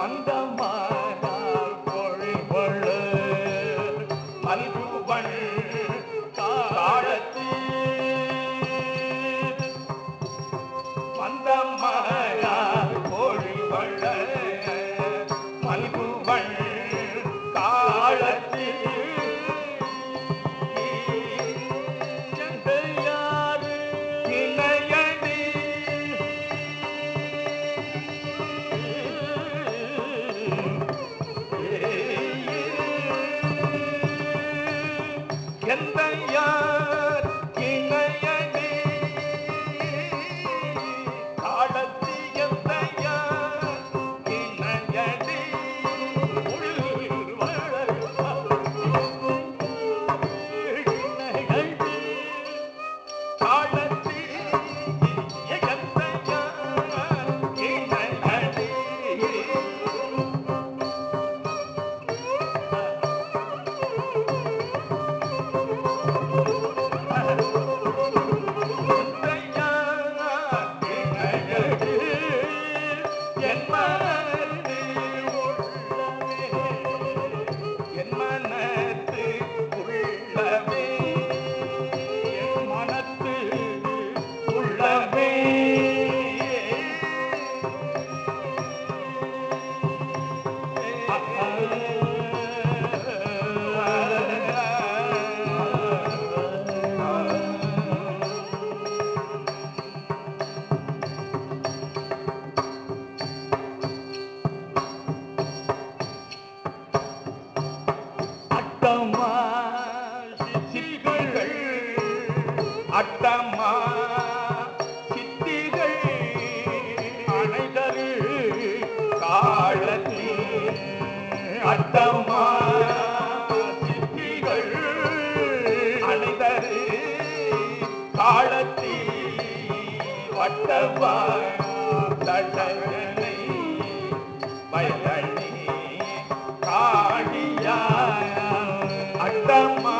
மந்தமானார் பொழிவள மல்குவள் காலத்தி மந்தமானார் பொழிவள மல்குவள் காலத்தி எந்தையார் இணையடி காலத்தி எந்தையார் இணையடி காலத்தி எந்தையார் இணையடி அட்டமா சித்திகள் அணைதரு காலத்தி அட்டமா சித்திகள் அணைதரு காலத்தி வட்டவா தடனை பயனி காடியா அட்டமா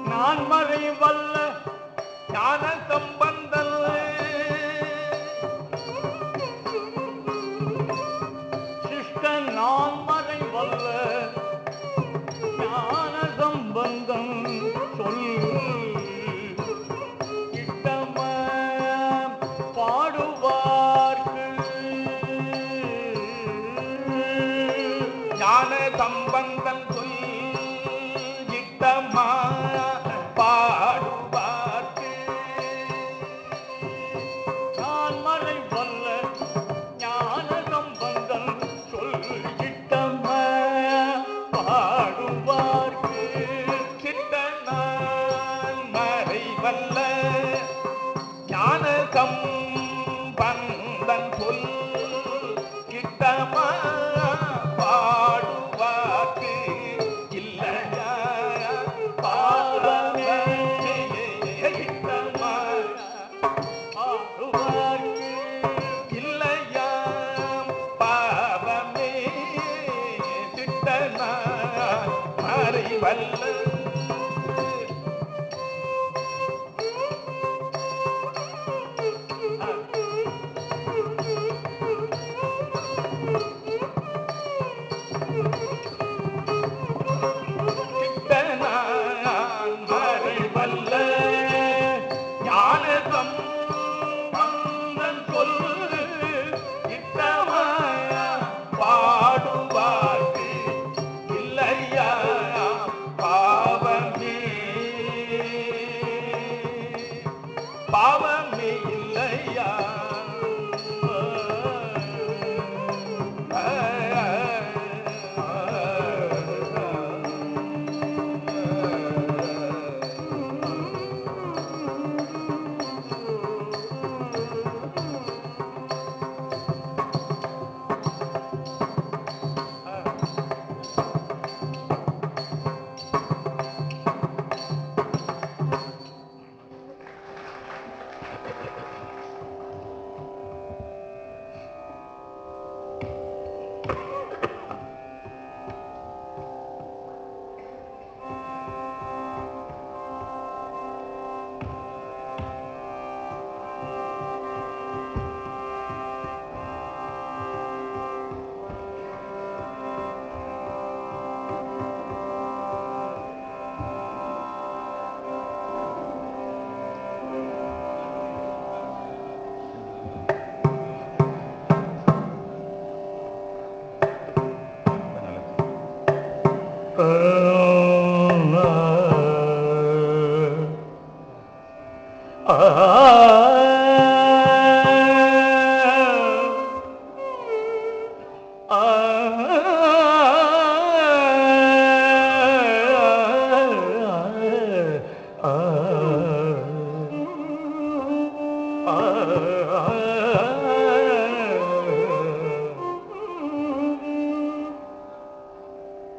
நான் மறை வல்ல ஞான சம்பந்தல் சிஷ்டன் நான் மறை வல்ல ஞான சம்பந்தம் சொல் இட்டம பாடுவார்க்கு ஞான சம்பந்தம் சொல் இட்டமா பாடுவார்க்கு நான் மறை வல்ல ஞான சம்பந்தம் சொல் இட்டம பாடுவார்க்கு சித்தனான் மறை வல்ல ஞான சம்பந்தம் சொல் இட்டமா பாடுவார்க்கு இல்லையா பாடமே இட்டமா பாடுவார்க்கு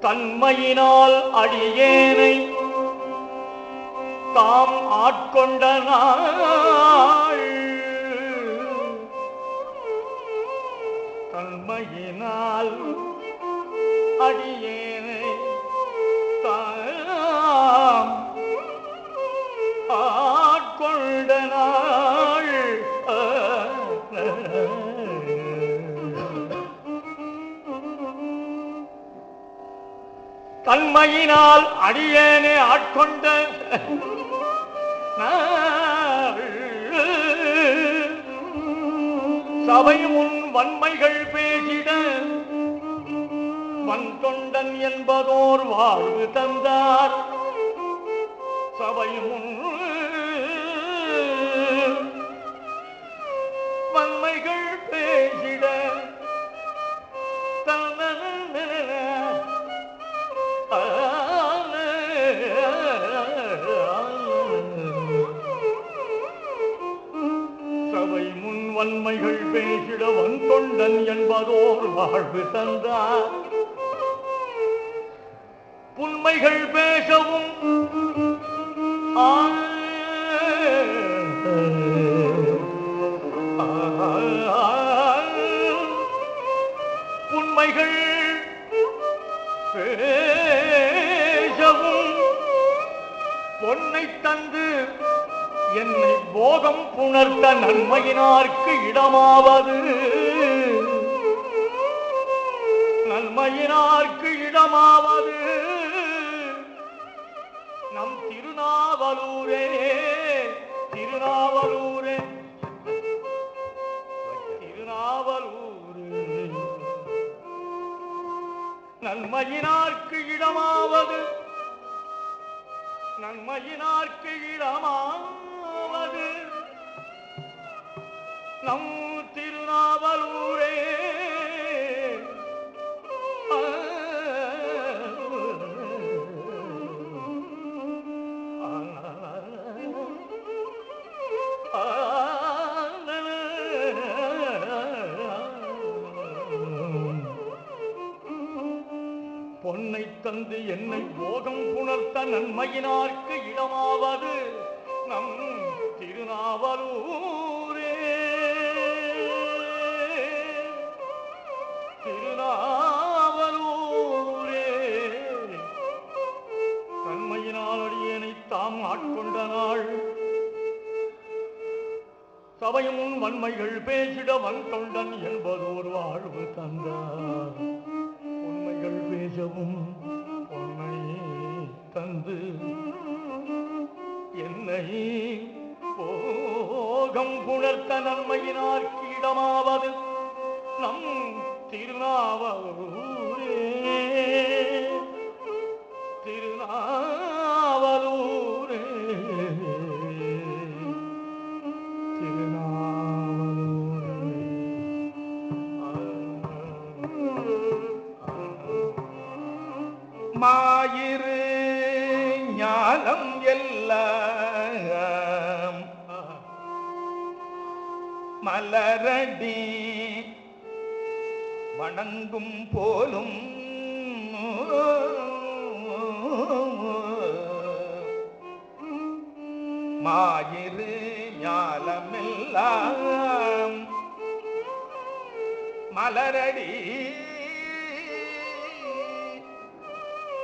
தன்மையினால் அடியேனை தாம் ஆட்கொண்ட நாள் தன்மையினால் அடியேனை தாம் ஆட்கொண்ட நாள் தன்மையினால் அடியேனே ஆட்கொண்ட சபை முன் வன்மைகள் பேசிட வன்தொண்டன் என்பதோர் வாழ்வு தந்தார். சபை முன் வன்மைகள் பேசிட சபை முன் வன்மைகள் பேசிட வன்தொண்டன் என்பதோர் வாழ்வு தந்தார். புன்மைகள் பேசவும் புன்மைகள் பேசவும் பொன்னை தந்து என்னை போகம் புணர்த்த நன்மையினார்க்கு இடமாவது நன்மையினார்க்கு இடமாவது நம் திருநாவலூரே திருநாவலூரே திருநாவலூரே நன்மையினார்க்கு இடமாவது நன்மையினார்க்கு இடமாவது நம் திருநாவலூரே பொன்னை தந்து என்னை போகம் புணர்த்த நன்மையினார்க்கு இடமாவது நம் திருநாவலூரே திருநாவலூரே தன்மையினால் அடியேனை தாம் ஆட்கொண்ட நாள் சபையும் வன்மைகள் பேசிட வன்தொண்டன் என்பதோர் வாழ்வு தந்தார். உண்மைகள் பேசவும் பொன்னை தந்து என்னை போகம் புணர்த்த நன்மையினார்க்கு இடமாவது நம் திருநாவலூரே திருநாவலூரே மாயிரு ஞானம் எல்லாம் மலரடி வணங்கும் போலும் மாயிரு ஞானமெல்லாம் மலரடி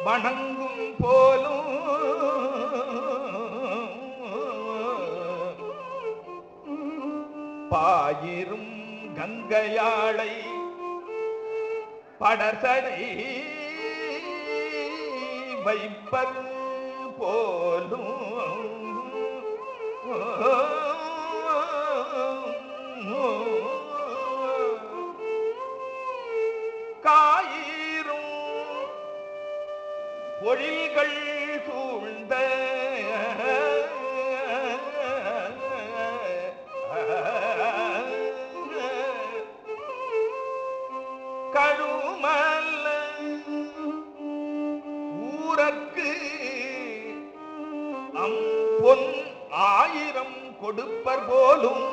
வணங்கும் போலும் பாயிரும் கங்கையாளை படசடை வைப்பர் போலும் காயிரும் பொழில்கள் சூழ்ந்த கழுமல்ல ஊரற்கு பொன் 1000 கொடுப்பர் போலும்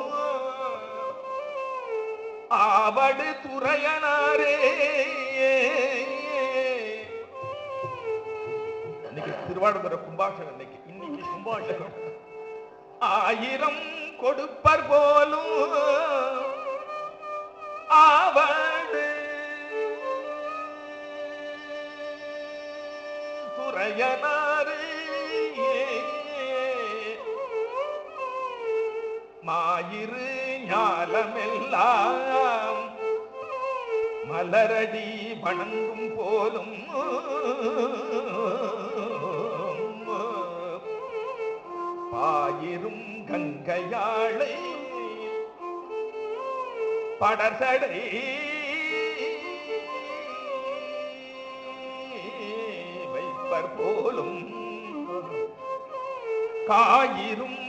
ஆவடு துறையனாரே. இன்னைக்கு திருவாடுதுறை கும்பாஷம். இன்னைக்கு கும்பாஷம். ஆயிரம் கொடுப்பர் போலும் ஆவடு துறையனாரே. மாயிரு ஞாலமெல்லாம் மலரடி வணங்கும் போலும் பாயிரும் கங்கையாளை படர்சடை வைப்பர் போலும் காயிரும்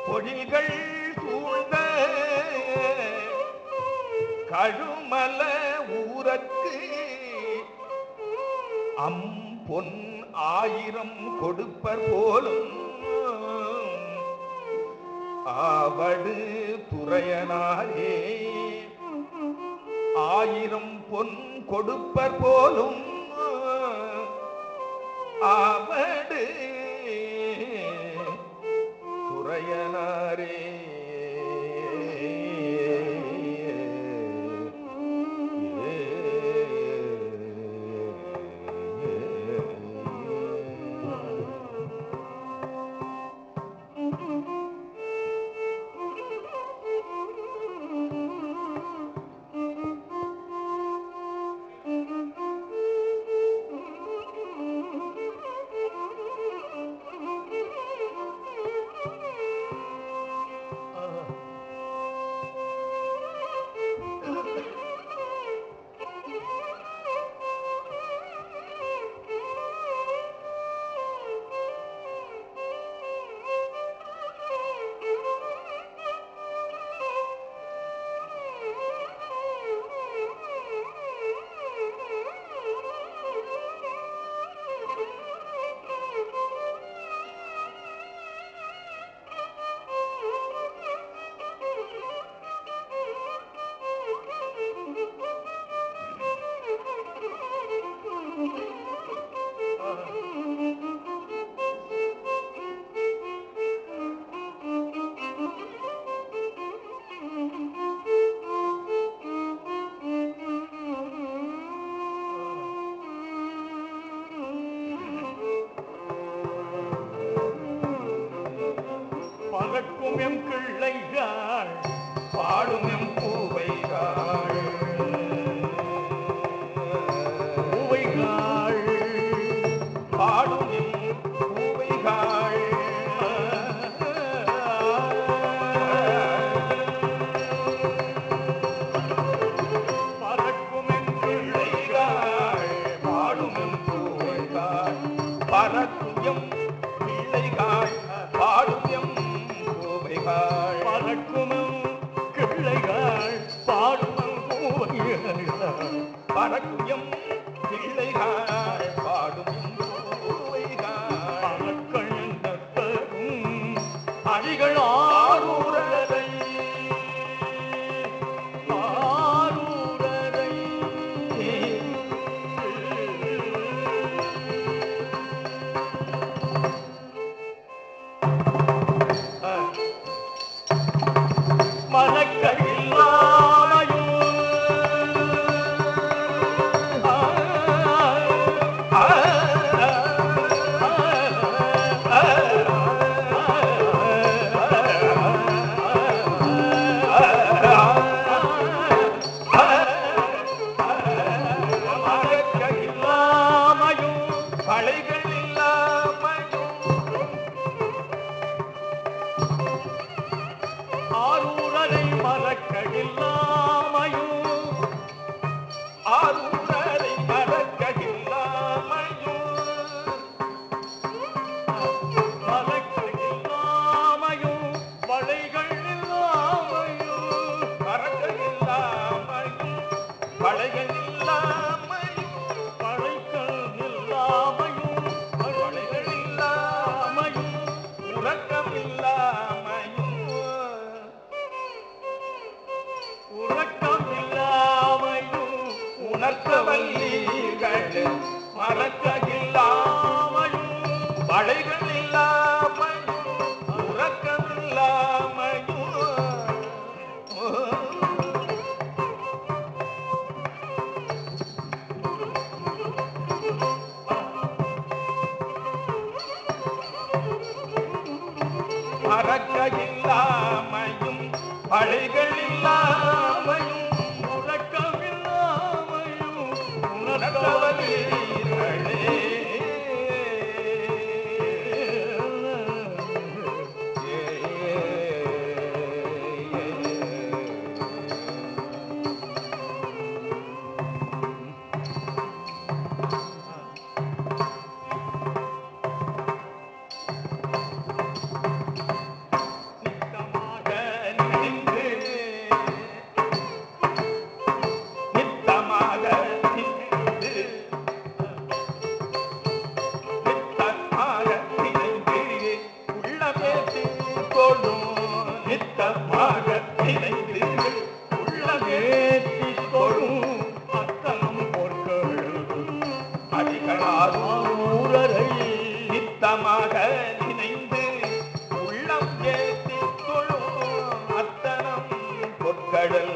பொழில்கள் சூழ்ந்த கழுமல ஊரற்கு அம்பொன் ஆயிரம் கொடுப்பர் போலும் ஆவடு துறையனாரே. ஆயிரம் பொன் கொடுப்பர் போலும் ஆவடு துறையனாரே. பறக்கும் எம் கிள்ளைகள் பாடும் எம் பூவைகள் பூவைகள் பாடும் எம் பூவைகள் பறக்கும் எம் கிள்ளைகள் பாடும் எம் பூவைகள் பறக்கும் எம் பிள்ளைகள் பாடும் எம் பூவைகள் பறக்கும் கிள்ளைகள் பாடும் பூவைகள் பறக்கும் எம் பிள்ளைகள் பாடும் எம் பூவைகள் பறக்கள் நட்டரும் அடிகள் ஆரூரரை ஆரூரரை மலக்கள் இல்லாமையும் களைகள் இல்லாமையும் ஆரூரரை மலக்கள் இல்லாமையும் ஆரூரரை மறக்க இல்லாமையும் மலக்கள் இல்லாமையும் வளைகள் இல்லாமையும் மறக்க இல்லாமையும் களைகள் இல்லாமையும் பழைக்கள் இல்லாமையும் களைகள் இல்லாமையும் உறக்கம் இல்லாமையும் உறக்கமில்லாமையும் உணர்த்தவல்லீர்கள் மறக்ககில்லாமையும் வளைகள் இல்லாமையும் உறக்கமில்லாமையும் மறக்ககில்லாமையும் வளைகள் இல்லாமையும் உறக்கமில்லாமையும் உணர்த்தவல்லீர்களே நித்தமாக நினைந்து உள்ளமே தீர்த்தொழும் நித்தமாக நினைந்து உள்ளமே தீர்த்தொழும் அத்தனம் பொற்கள் அடிகளாரூரரை நித்தமாக நினைந்து உள்ளம் ஏத்தி தொழும் அத்தனம் பொற்கடல்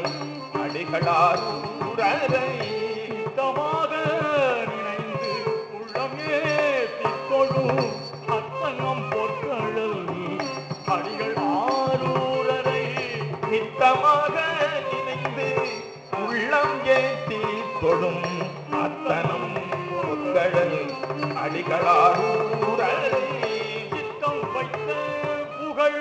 அடிகளாரூரரை நித்தமாக நினைந்து உள்ளமே திக்கொழும் அத்தனம் பொற்கடல் அடிகள் ஆரூரரை நித்தமாக நினைந்து உள்ளம் ஏத்தி தொழும் அத்தனம் பொற்கடல் அடிகளாரூரரை சித்தம் வைத்த புகழ்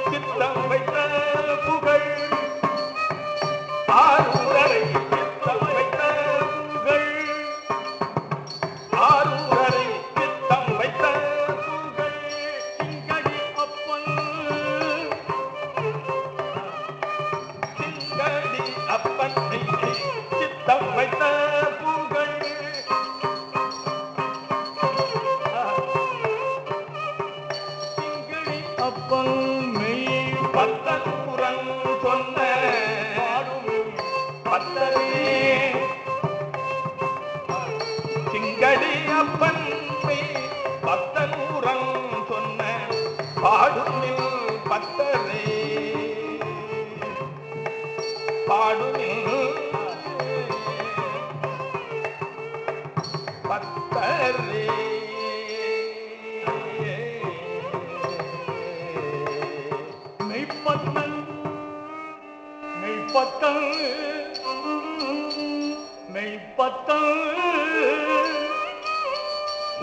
சித்தம் வைத்த புகழ் ஆரூரரை சித்தம் வைத்த புகழ் ஆரூரரை சித்தம் வைத்த புகழ் திங்கடி அப்பன் சிங்கடி அப்பன் சித்தம் வைத்த புகழ் திங்கடி அப்பன் மெய் பத்தனுரன் சொன்ன பாடும் பத்தனே சிங்கடி அப்பன் பத்தனூரன் சொன்ன பாடுமில் பத்தரே பாடுமில் பத்தரே மெய்ப்பத்தன் மெய்ப்பத்தன் மெய்ப்பத்தன்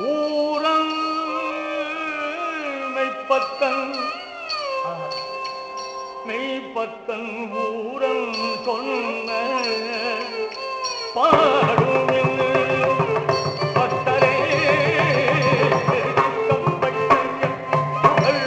ஊரன் மெய்ப்பத்தன் மெய்ப்பத்தன் ஊரன் சொன்ன பாடுமில் பத்தரே சித்தம் வைத்த புகழ்.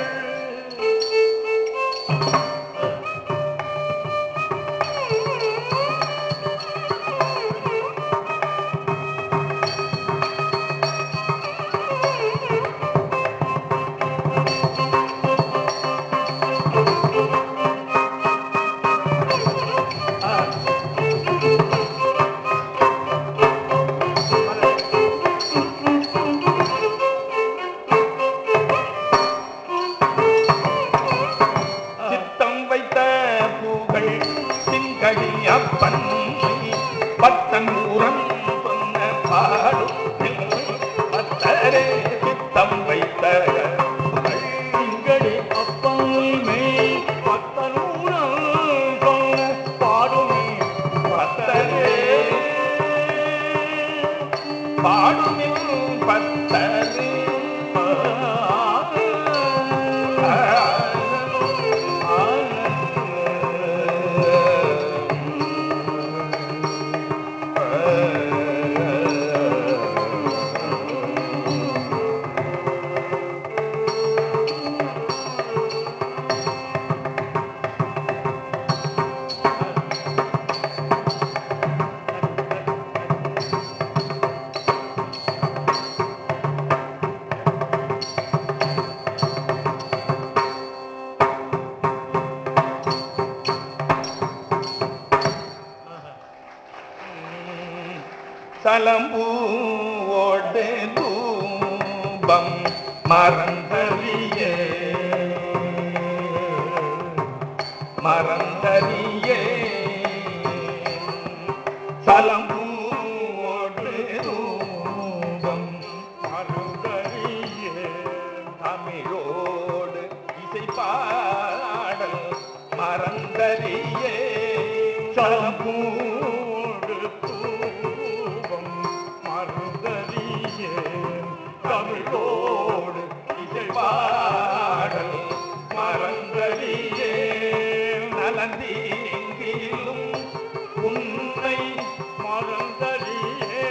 சித்தம் சலம்பூவோடு தூபம் மறந்தறியே மறந்தறியே சலம்பூவோடு தூபம் மறந்தறியே தமிழோடு இசைப்பாடல் மறந்தறியே சலம்பூவோடு தூபம் மறந்தறியே தமிழோடு இசைப்பாடல் மறந்தறியே நலந்தீங்கிலும் உன்னை மறந்தறியே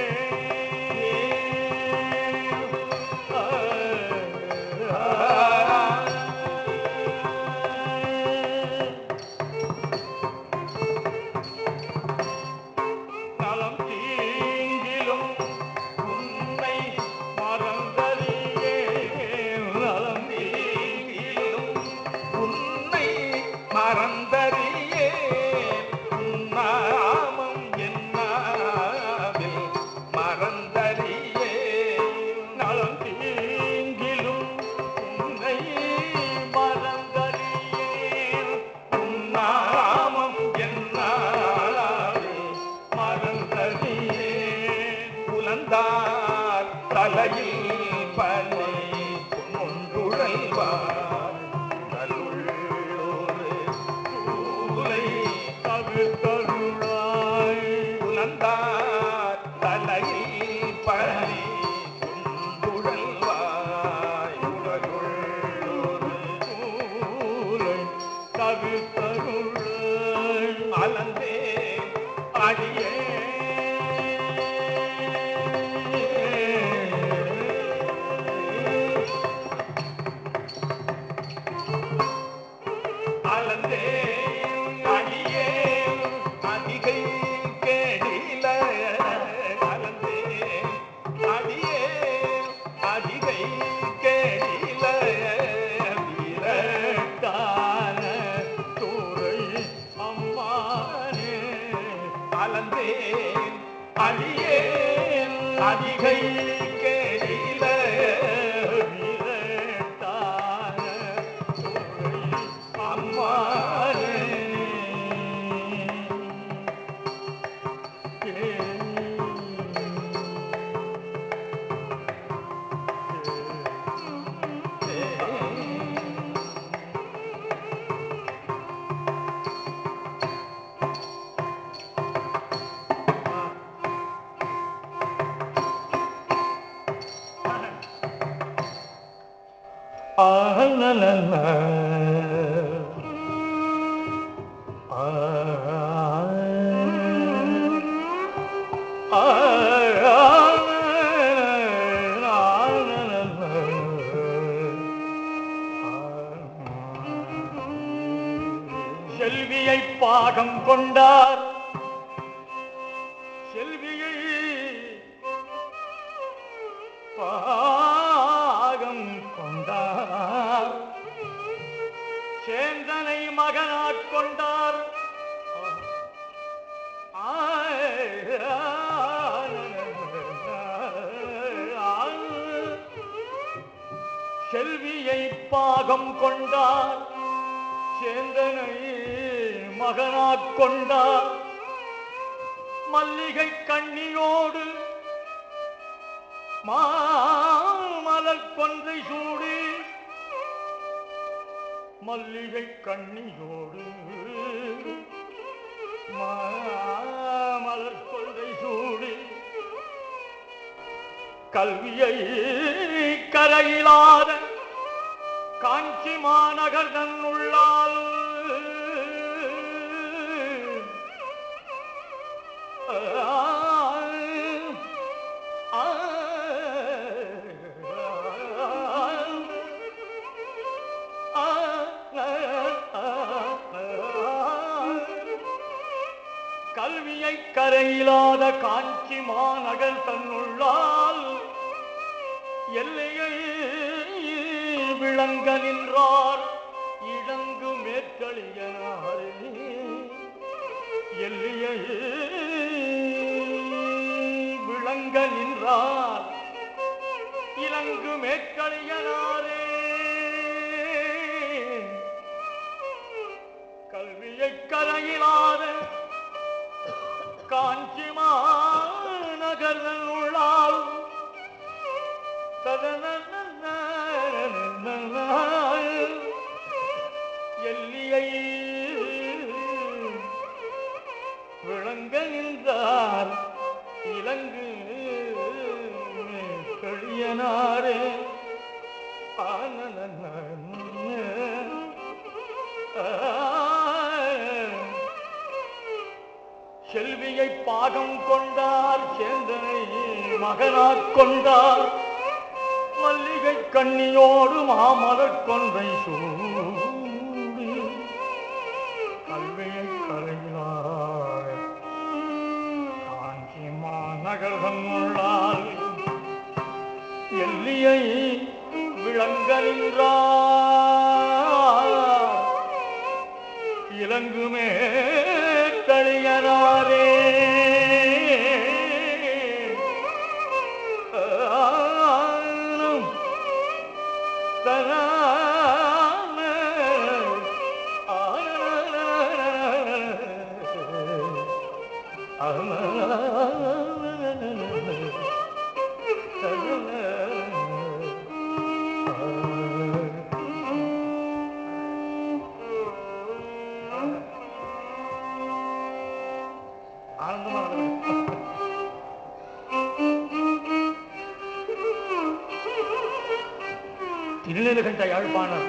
நலம் தீங்கிலும் உன்னை மறந்தறியே நலம் தீங்கிலும் உன்னை மறந்தறியே நாமம் என்னாவில் மறந்தறியே நலம் தீங்கிலும் உன்னை மறந்தறியே நாமம் என்னாவில் மறந்தறியே புலந்தார் தலையில் பலி ஒன்றுழல்வார் தருள்ளோரு சூலை தவிர்த்தருளாய் புலந்தார் தலையில் பலி ஒன்றுழல்வாய் உலகுள்ளோரு சூலை தவிர்த்தருளாய் அலந்தே அடியே அலந்தே அடியே அதிகை கேடில அலந்தே அடியே அதிகை கேடில வீரட்டான தூரை அம்மானே அலந்தே அடியே அதிகை கேடில வீரட்டான தூரை அம்மானே செல்வியை பாகம் கொண்டார் செல்வியை பாகம் கொண்டார் சேந்தனை மகனாக் கொண்டார் செல்வியை பாகம் கொண்டார் சேந்தனை மகனாக் கொண்டார் மல்லிகை கண்ணியோடு மாமலர் கொன்றை சூடி மல்லிகை கண்ணியோடு மாமலர் கொன்றை சூடி கல்வியை கரையிலாத காஞ்சி மாநகர் தன்னுள்ளால் கல்வியை கரையிலாத காஞ்சி மாநகர் தன்னுள்ளால் எல்லையை விளங்க நின்றார் இளங்கு மேற்களியனாரே எல்லையை விளங்க விளங்க நின்றார் இலங்கு மேற்களியனாரே. கல்வியை கரையிலாத காஞ்சி மாநகரில் உள்ளால் எல்லியை விளங்க நின்றார் இலங்கு மேற்களியனாரே. செல்வியை பாகம் கொண்டார் சேந்தனை மகனாக் கொண்டார் மல்லிகை கண்ணியோடு மாமலர் கொன்றை சூடி கல்வியை கரையிலார் காஞ்சி மாநகர் தன்னுள்ளால் எல்லியை விளங்க நின்றார் இலங்குமே தளியனாரே. திருநீலகண்ட யாழ்ப்பாணர்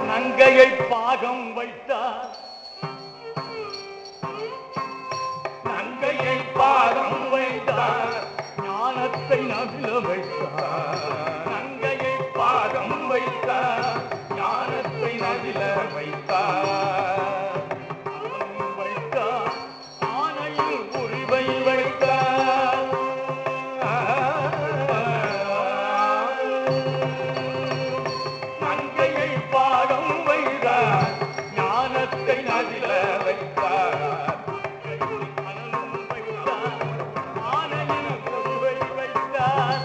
நங்கையை பாகம் வைத்தார் நங்கையை பாகம் வைத்தார் ஞானத்தை நவில வைத்தார் நங்கையை பாகம் வைத்தார் ஞானத்தை நவில வைத்தார் வைத்தார் ஆனையில் உரிவை வைத்தார் நங்கையை பாகம் வைத்தார் ஞானத்தை நவில வைத்தார் ஆனையில் உரிவை வைத்தார்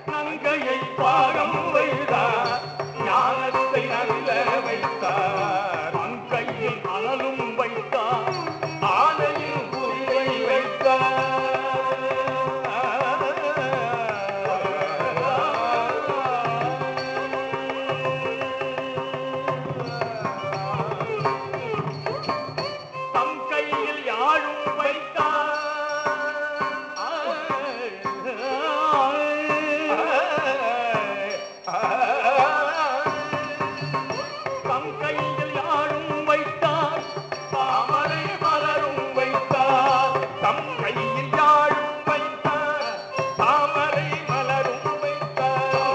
நங்கையை பாகம் வைத்தார் ஞானத்தை நவில வைத்தார் அங்கையில் அனலும் வைத்தார் ஆனையில் உரிவை வைத்தார் தம் கையில் யாழும் வைத்தார் தம் கையில் யாழும் வைத்தார் தாமரை மலரும் வைத்தார் தம் கையில் யாழும் வைத்தார் தாமரை மலரும் வைத்தார்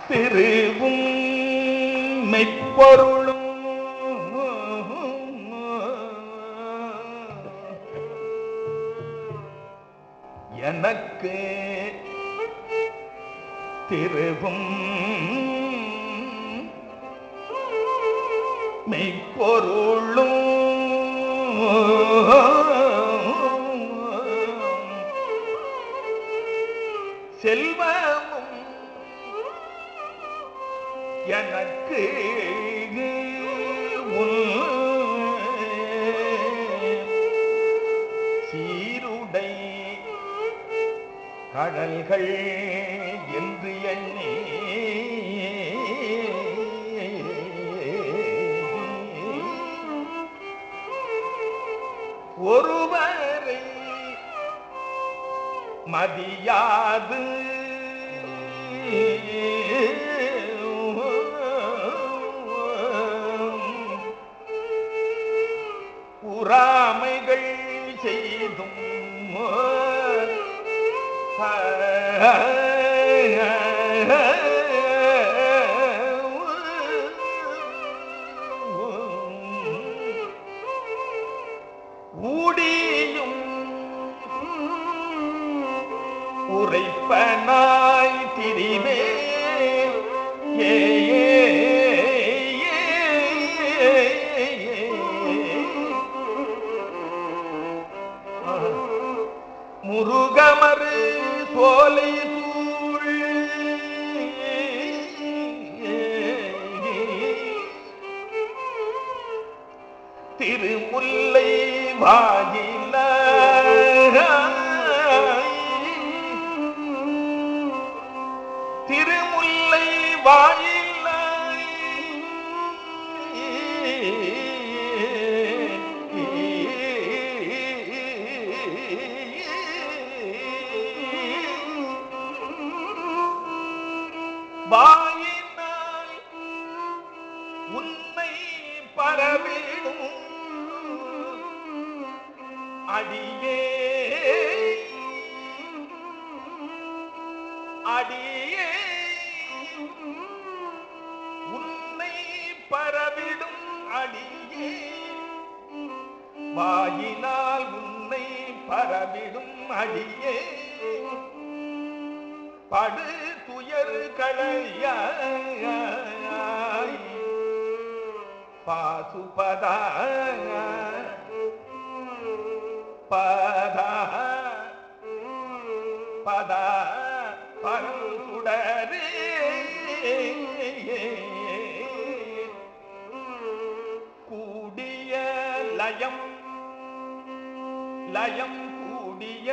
திருவும் மெய்ப்பொருளும் எனக்கு திருவும் மெய்ப்பொருளும் செல்வமும் எனக்கு சீருடை கடல்கள் என்று எண்ணி ஒருவரை மதியாது உறாமைகள் செய்தும் ஊடியும் உரைப்பனாய் திரிவே முருகமரு சோலை சூழ் திருமுல்லை வாயில திருமுல்லை வாயில வாயினால் உன்னை பரவிடும் அடியே அடியே உன்னை பரவிடும் அடியே வாயினால் உன்னை பரவிடும் அடியே படு துயர் களையாய் பாசுபதா பதா பதா பருசுடரே கூடிய லயம் லயம் கூடிய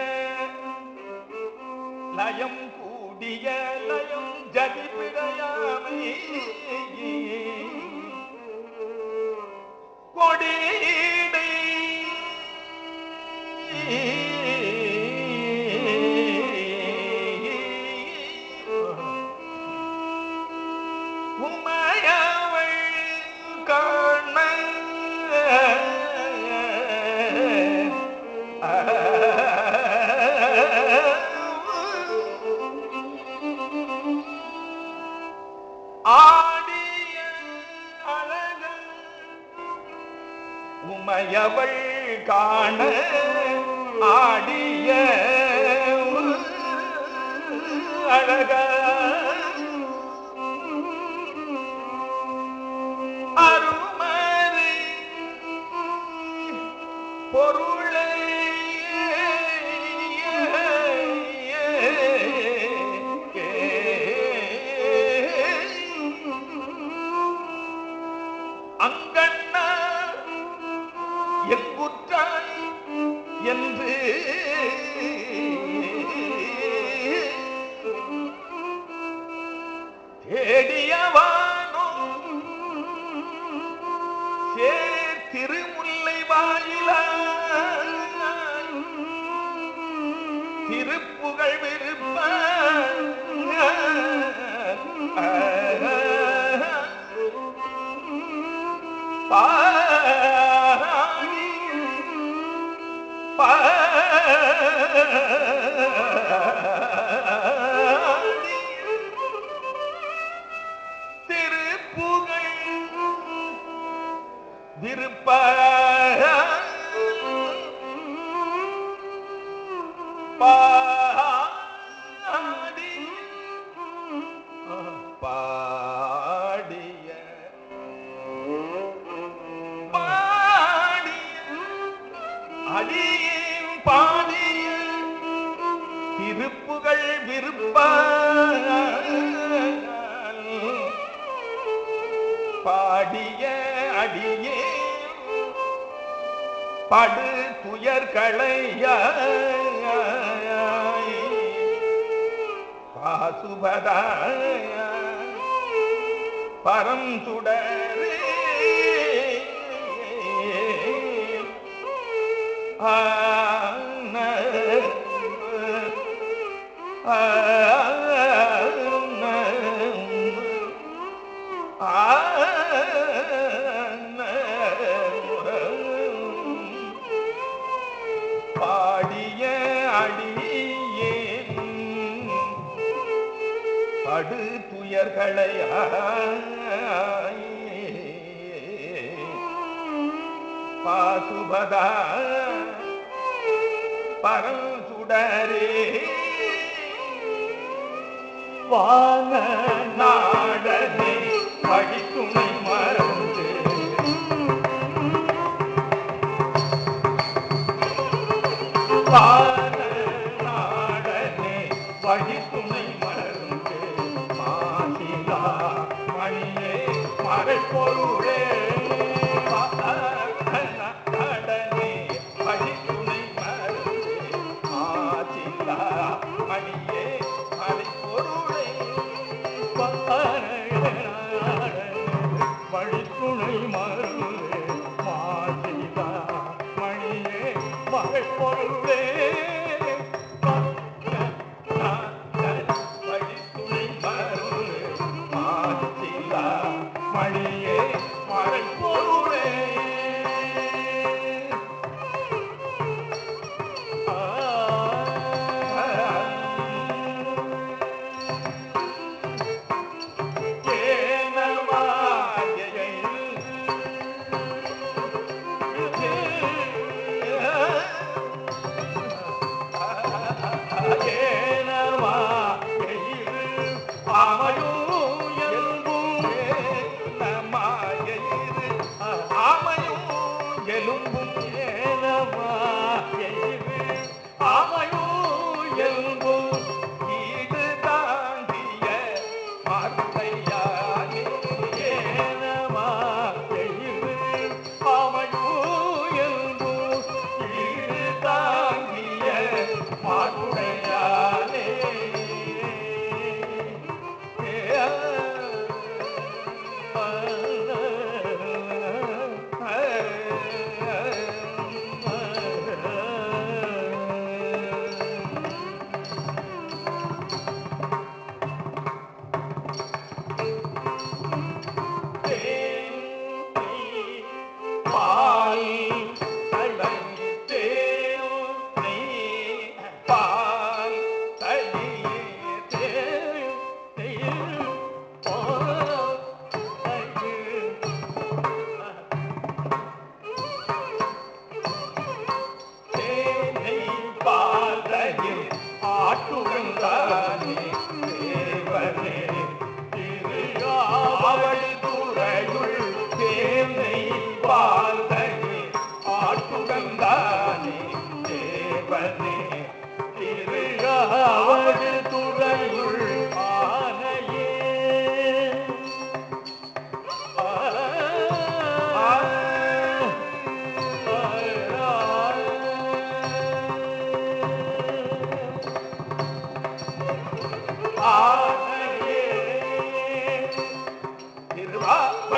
லயம் கூடிய லயம் ஜதிபிடையாமை கொடிடை உமையவள் காண ஆடிய அழகன் உமையவள் காண ஆடிய அழக அருமறை பொருளை அங்கண்ணா எக்குற்றாய் என்று தேடியவானோ திருமுல்லை வாயிலாய் திருப்புகழ் விருப்ப திருப்புகழ் விருப்ப அடியேன் பாடிய திருப்புகழ் விருப்ப பாடிய அடியே படு துயர்களையாய் பாசுபதாய பரம் சுடரே பாடிய அடியேன் படு துயர்களையாய் பாசுபதா பரம் சுடரே வான நாடனே படித்துணை மறந்து வான நாடனே படித்துணை மறந்து மாசிலா மணியே மறைப்பொருளே நாடனே படித்துணை மறந்து மாசிலா மணியே மறைப்பொருளே படித்துணை மறந்து மாசிலா மணியே மறைப்பொருளே படித்துணை மறந்து மாசிலா மணியே மறைப்பொருளே ஆமையும் என்பும்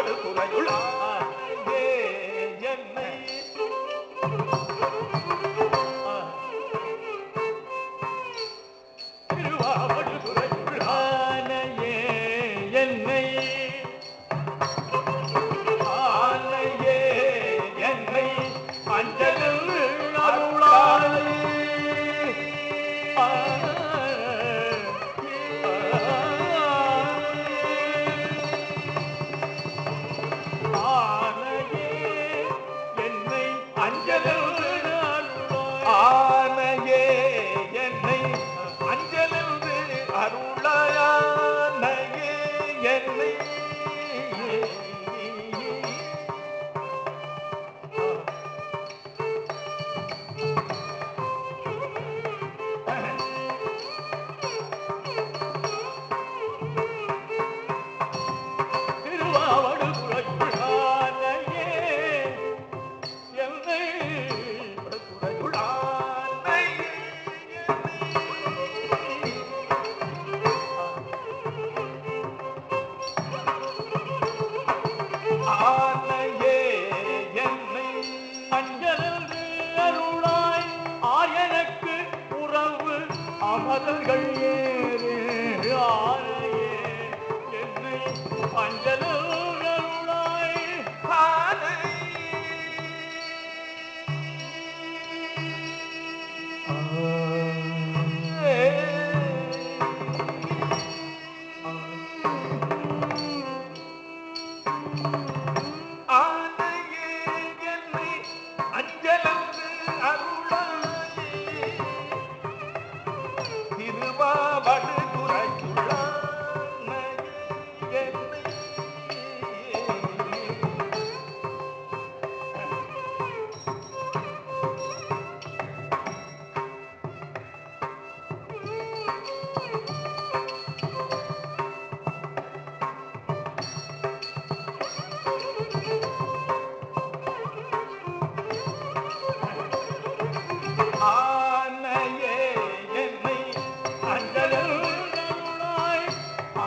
படுகுறையுள் ஆனையே என்னை திருவாவடுதுறையுள் ஆனையே என்னை ஆனையே என்னை அஞ்சலில் அருளாய் ஆனையே என்னை அஞ்சலில் அருளாயானையே என்னை ஆனையே என்னை அஞ்சலில் அருளாய் ஆயனுக்கு உறவு அமரர்கள் ஏறு ஆனையே என்னை அஞ்சலில் அருளாய் ஆனை ஆனையே என்னை அஞ்சலில் அருளாய்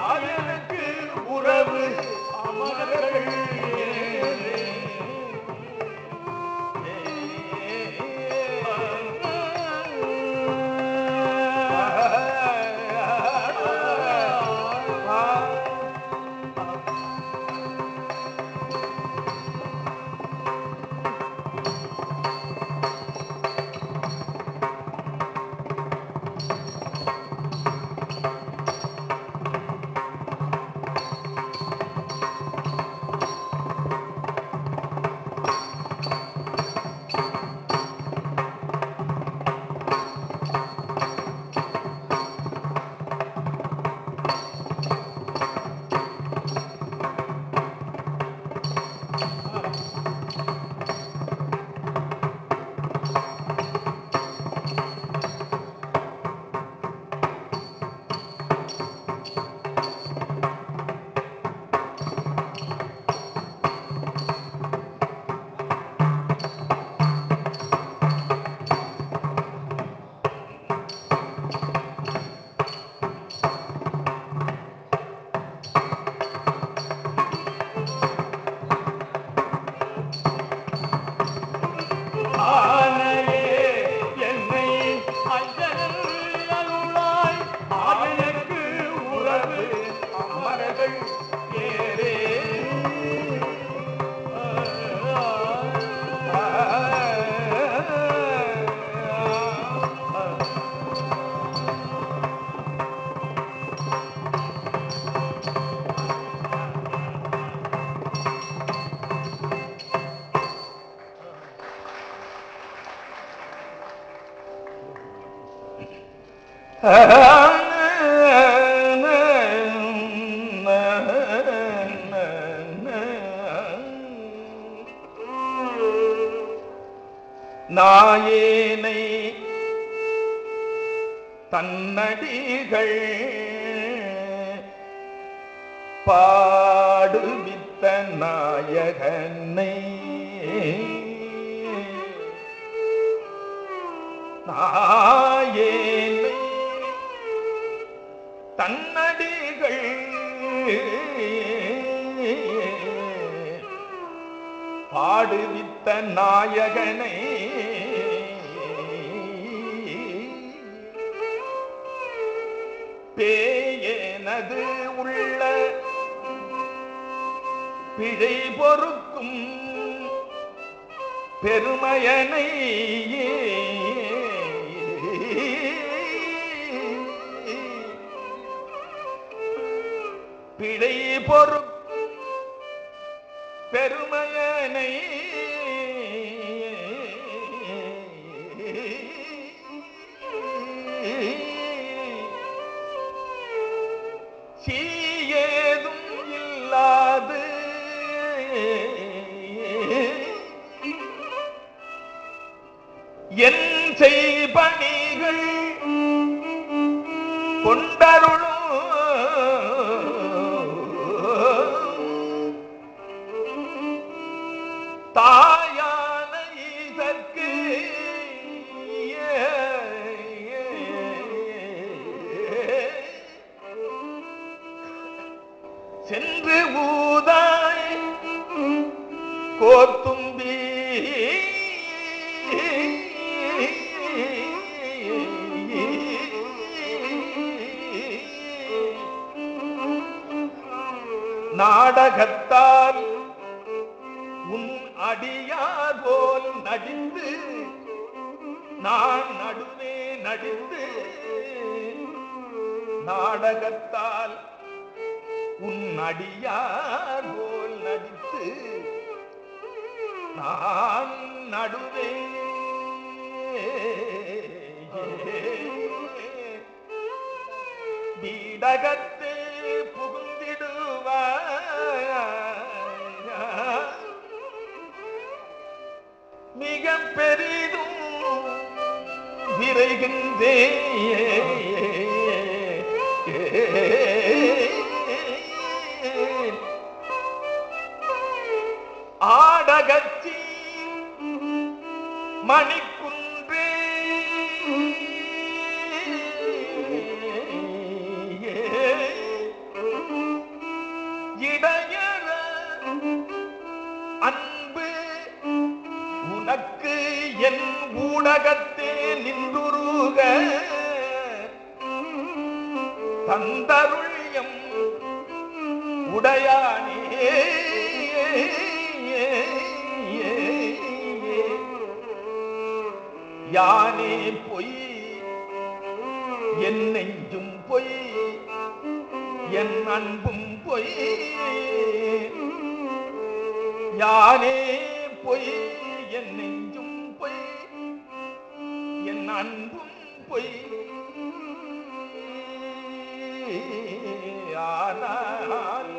ஆயனுக்கு உறவு அமரர்கள் நாயேனை தன்னடிகள் பாடுவித்த நாயகனை நாயேனை தன்னடிகள் ஆடுவித்த நாயகனை பேயனது உள்ள பிழை பொறுக்கும் பெருமையனை பிழை பொறுக்கும் பெருமையனை சீயேதும் இல்லாது என் செய்பணிகள் கொண்டருளும் தாயான ஈசற்கு சென்று ஊதாய் கோத்தும்பி நாடகத்தால் உன் அடியார் போல் நடித்து நான் நடுவே நடித்து நாடகத்தால் உன் அடியார் போல் நடித்து நான் நடுவே வீடகத்தே புகுந்திடுவாய் மிக பெரிதும் விரைகின்றே ஆடகச்சி மணிக்குன்றே இடையற அன்பு உனக்கு என் ஊடகத்தே நின்றுருக தந்தருள்யம் உடையானே யானே பொய் என் நெஞ்சும் பொய் என் அன்பும் பொய் யானே பொய் என் நெஞ்சும் பொய் என் அன்பும் பொய் ஆனால்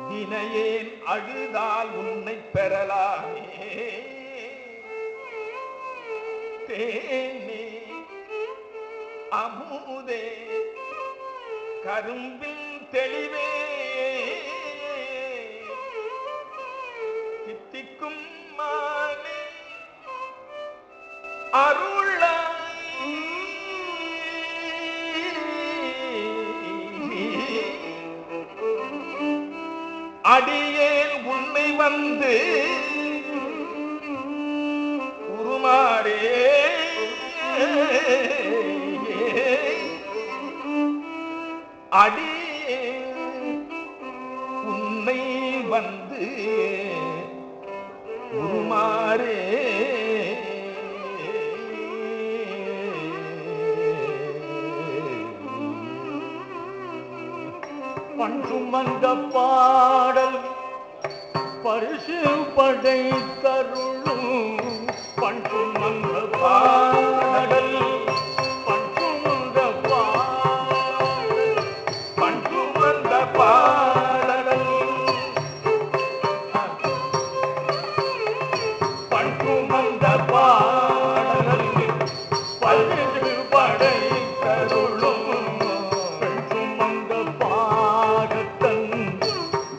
வினையேன் அழுதால் உன்னை பெறலாமே தேனே அமுதே கரும்பின் தெளிவே தித்திக்கும் மானே அருளாய் அடியேன் உன்னை வந்து உருமாறே அடியே உன்னை வந்து உருமாறே பஞ்சுமந்த பாடல் பரிசு படைத்தருளும் பஞ்சுமந்த பாடல் பஞ்சுமந்த பாடல் பஞ்சுமந்த பாடல் பஞ்சுமந்த பாடல் பரிசு படைத்தருளும் பஞ்சுமந்த பாடத்தன்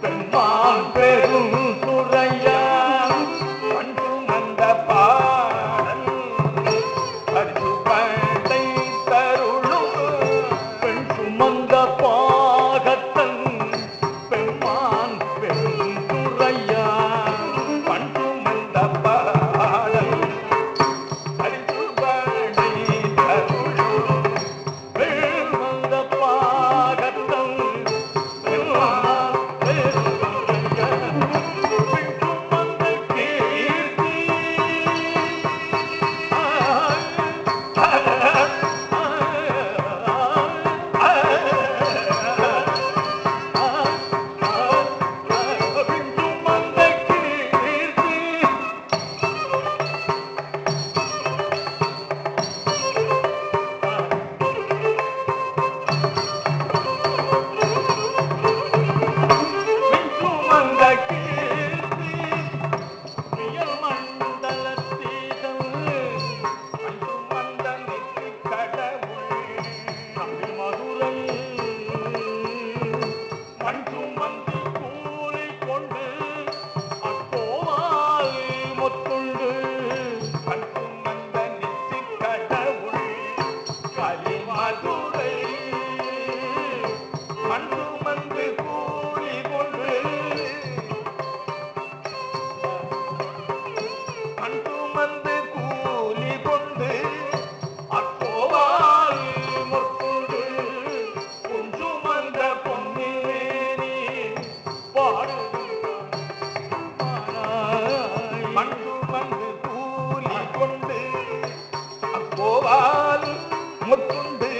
பெண்மான் பெரும் சுரையா பஞ்சுமந்த பாடல் பரிசு படைத்தருளும் பெண் சுமந்த பாகத்தன் சுமந்து கூலி கொண்டு அக்கோவால் மொத்துண்டு கண் சுமந்த நித்தி கடவுள் கலிமதுரை மண் சுமந்து கூலி கொண்டு மண் சுமந்து கூலி கொண்டு அக்கோவால் மொத்துண்டு பொன் சுமந்த பொன்னிவேணி பாடுகின்றாய் மண் சுமந்து கூலி கொண்டு அக்கோவால் முத்துண்டு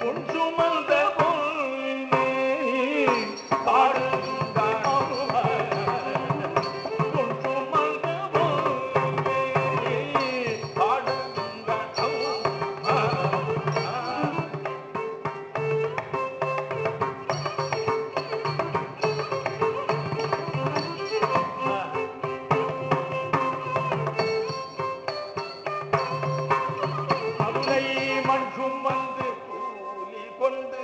பொன் சுமந்த பொன்னிவேணி பாடுகின்றான் பொன் சுமந்த பொன்னிவேணி பாடுகின்றான் மதுரை மண் சுமந்து கூலி கொண்டு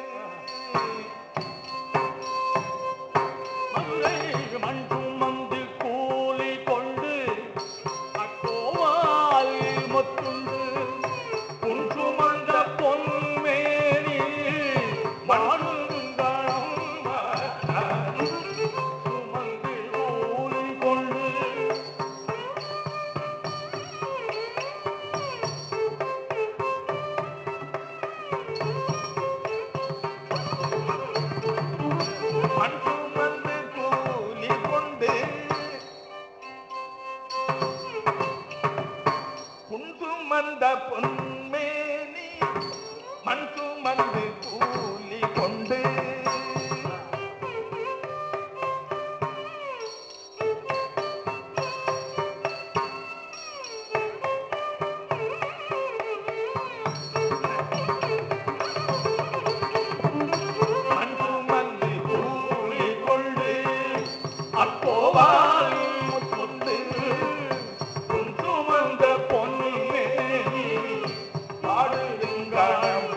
மதுரை மண் சுமந்து கூலி கொண்டு அக்கோவால் மொத்துண்டு பொன் சுமந்த பொன்மேனி பாடுங்காலம் சுமந்து கூலி கொண்டு மண் சுமந்து கூலி கொண்டு பொன் சுமந்த பொன்மேனி மண் சுமந்து கூலி கொண்டு மண் சுமந்து கூலி கொண்டு அக்கோவால் முத்துண்டு பொன் சுமந்த பொன்மேனி பாடுங்காலம்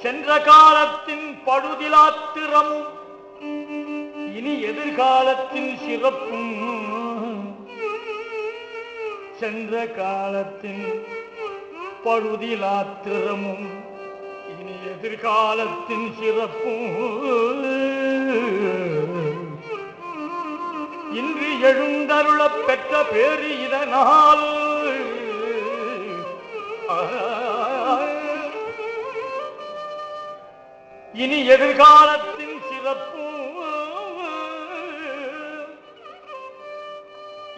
சென்ற காலத்தின் படுதிலாத்திரமும் இனி எதிர்காலத்தின் சிறப்பும் சென்ற காலத்தின் படுதிலாத்திரமும் இனி எதிர்காலத்தின் சிறப்பும் இன்று எழுந்தருளப் பெற்ற பேரு இதனால் இனி எதிர்காலத்தின் சிறப்பு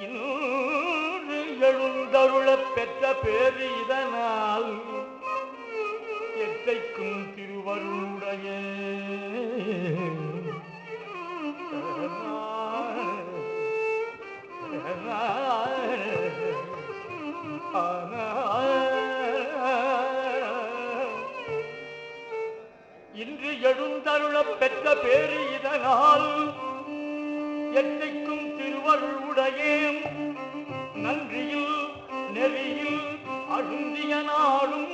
இன்று எழுந்தருளப் பெற்ற பேரு இதனால் எத்தைக்கும் திருவருடைய இன்று எழுந்தருளப் பெற்ற பேரு இதனால் எத்தைக்கும் திருவருளுடையேன் நன்றியில் நெறியில் அழுந்திய நாளும்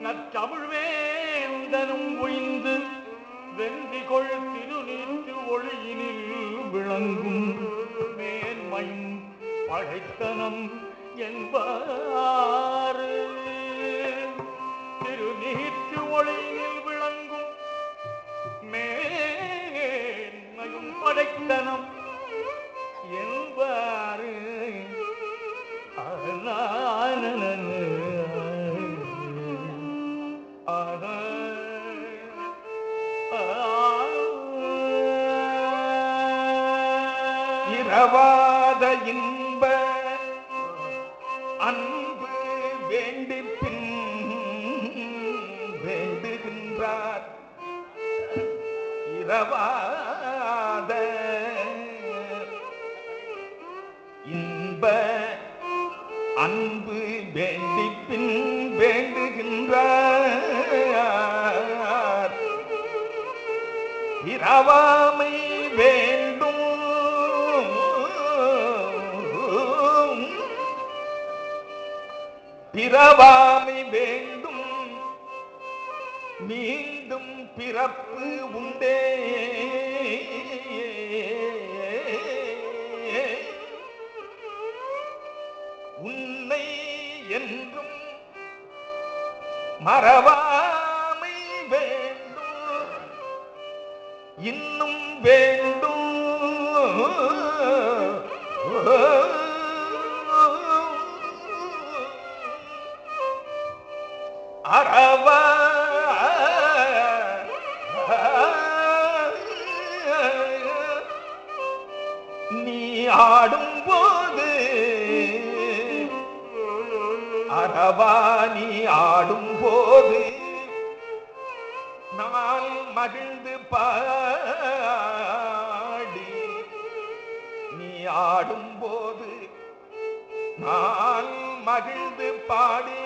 நற்றமிழ்வேந்தனும் ஒய்ந்து வெந்திகொள் திருநீற்று ஒளியினில் விளங்கும் மேன்மையும் படைத்தனம் என்பாரு திருநீற்று ஒளியினில் விளங்கும் மேன்மையும் படைத்தனம் என்பாரு இரவாத இன்ப அன்பு வேண்டி பின் வேண்டுகின்றார் இரவாத இன்ப அன்பு வேண்டி பின் வேண்டுகின்றார் இரவாமை வேண்டும் பிறவாமை வேண்டும் மீண்டும் பிறப்பு உண்டே உன்னை என்றும் மறவாமை வேண்டும் இன்னும் வேண்டும் அறவா நீ ஆடும் போது அறவா நீ ஆடும் போது நான் மகிழ்ந்து பாடி நீ ஆடும் போது நான் மகிழ்ந்து பாடி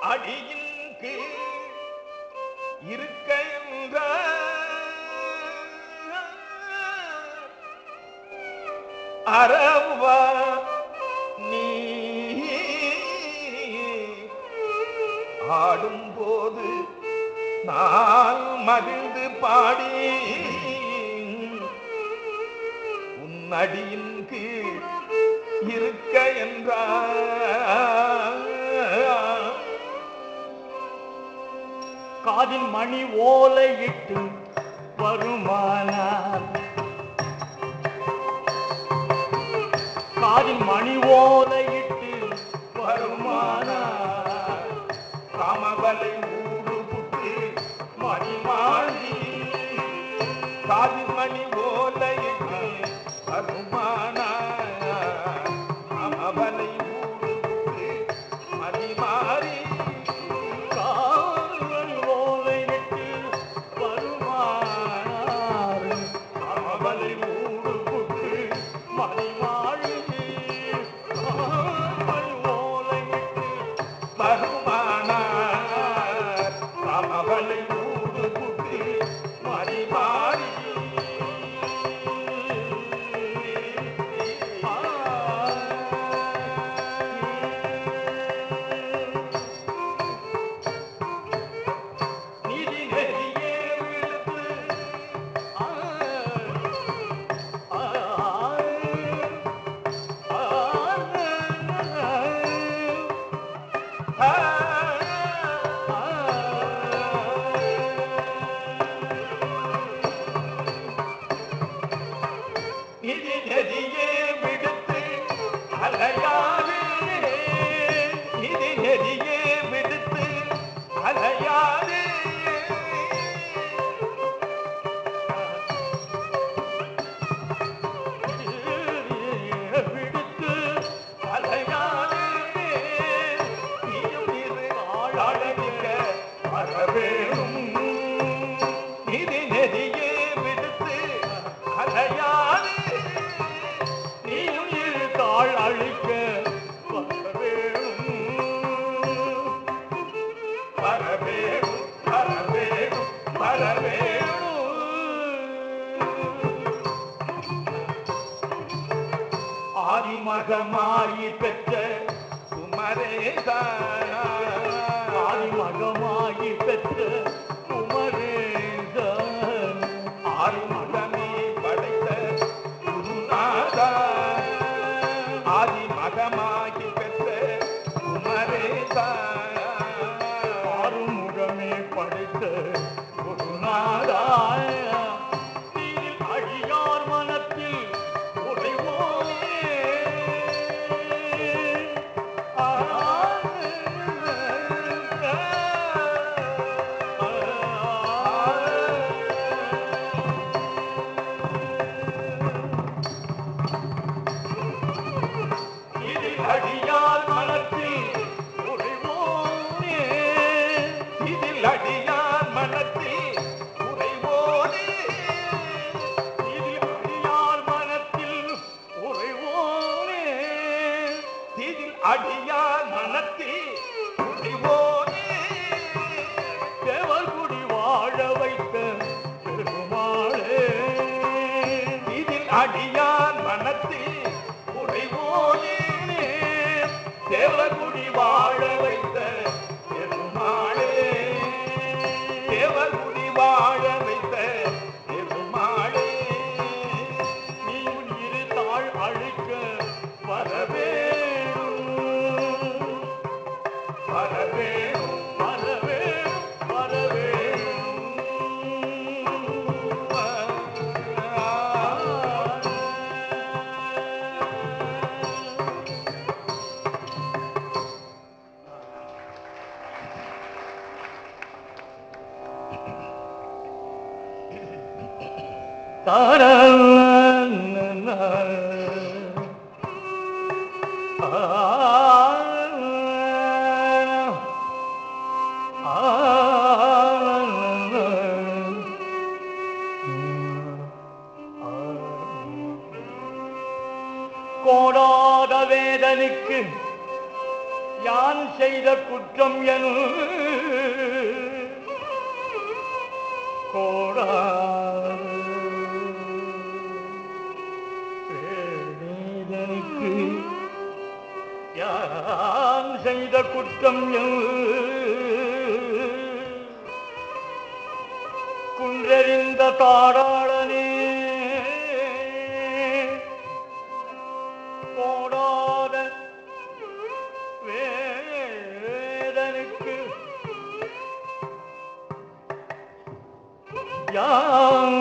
அடியின் கீழ் இருக்க என்ற அறவா நீ ஆடும் போது நான் மகிழ்ந்து பாடி உன் அடியின் கீழ் இருக்க என்றார் காதின் மணி ஓலையிட்டு வருமானார் காதின் மணி ஓலையிட்டு வருமானார் காமவலை ஊடு புட்டு மணிமாடி காதின் மணி ஓலையிட்டு வருமானார் காமவலை ஊடு புட்டு மணிமாடி ஆதிமகமாயி பெற்ற குமரேசா ஆதிமகமாயி பெற்ற குமரேசா ஆறுமகமே படைத்த குருநாதா ஆதிமகமாகி பெற்ற குமரேசா ஆறுமுகமே படைத்த குருநாதா அழியார் மனத்தில் உறைவோனே அடியான் மனத்தில் உறைவோனே தேவகுடி வாழ வைத்த பெருமாளே தேவகுடி வாழ வைத்த பெருமாளே நீ உன் இரு தாழ் அழிக்க வரவே வரவே வரவே வரவே கோடாத வேதனுக்கு யான் செய்த குற்றம் என் வேதனுக்கு யான் செய்த குற்றம் என் குன்றறிந்த தாடாளனே கோடாத வேதனுக்கு யான்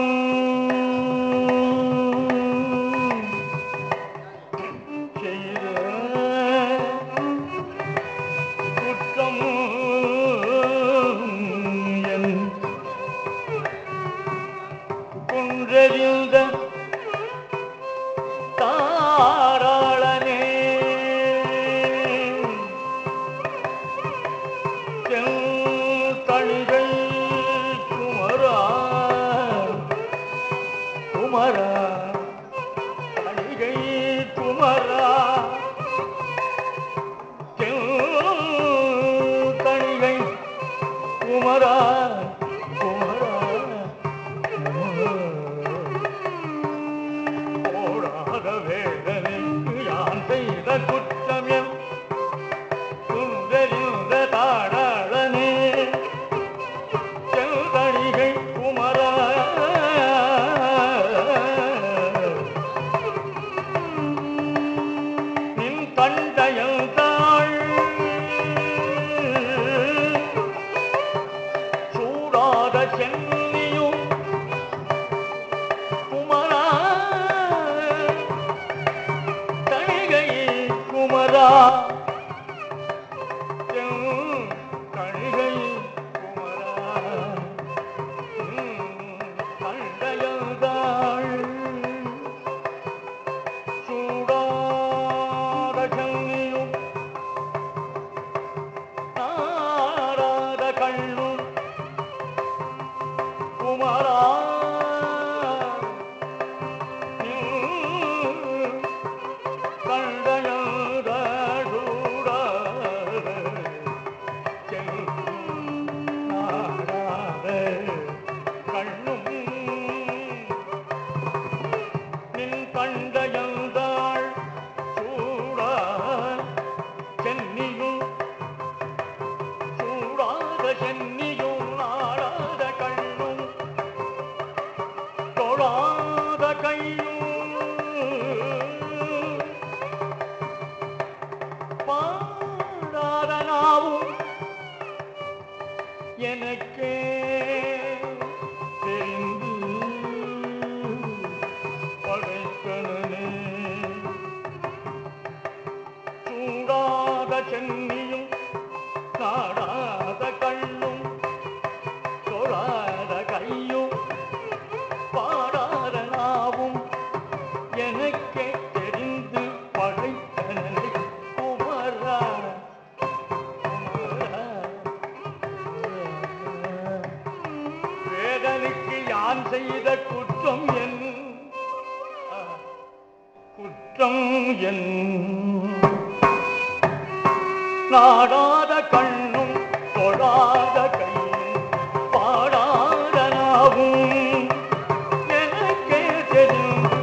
செய்த குற்றம் என் குன்றறிந்த தாராளனே தணிகை குமரா குமரா தணிகை குமரா தணிகை குமரா குமரா ஓடாத வேதனைக்கு யான் செய்த குற்றம் என் குன்றறிந்த தாடாளனே செல்தணிகை குமரா நின் தண்டையல் தாழ் சூடாத சென்னியும் குமரா தணிகை குமரா கணிகை குமரா கண்டையல்தாள் சூடாத சென்னியும் நாராத கண்ணும் குமரா கண்டயந்தாள் சூடா சென்னியும் சூடாத சென்னியும் நாடாத கண்ணும் தொழாத கையும் பாடாத நாவும் எனக்கே தெரிந்து படைக்கணனே சூடாத சென்னியும் நாடாத கண்ணும் தொழாத கையும் பாடாத நாவும் எனக்கே தெரிந்து படைத்தனனை குமரா வேதனுக்கு யான் செய்த குற்றம் என் குற்றம் என் நாடாத கண்ணும் தொழாத கையும் பாடாத நாவும் எனக்கே தெரிந்து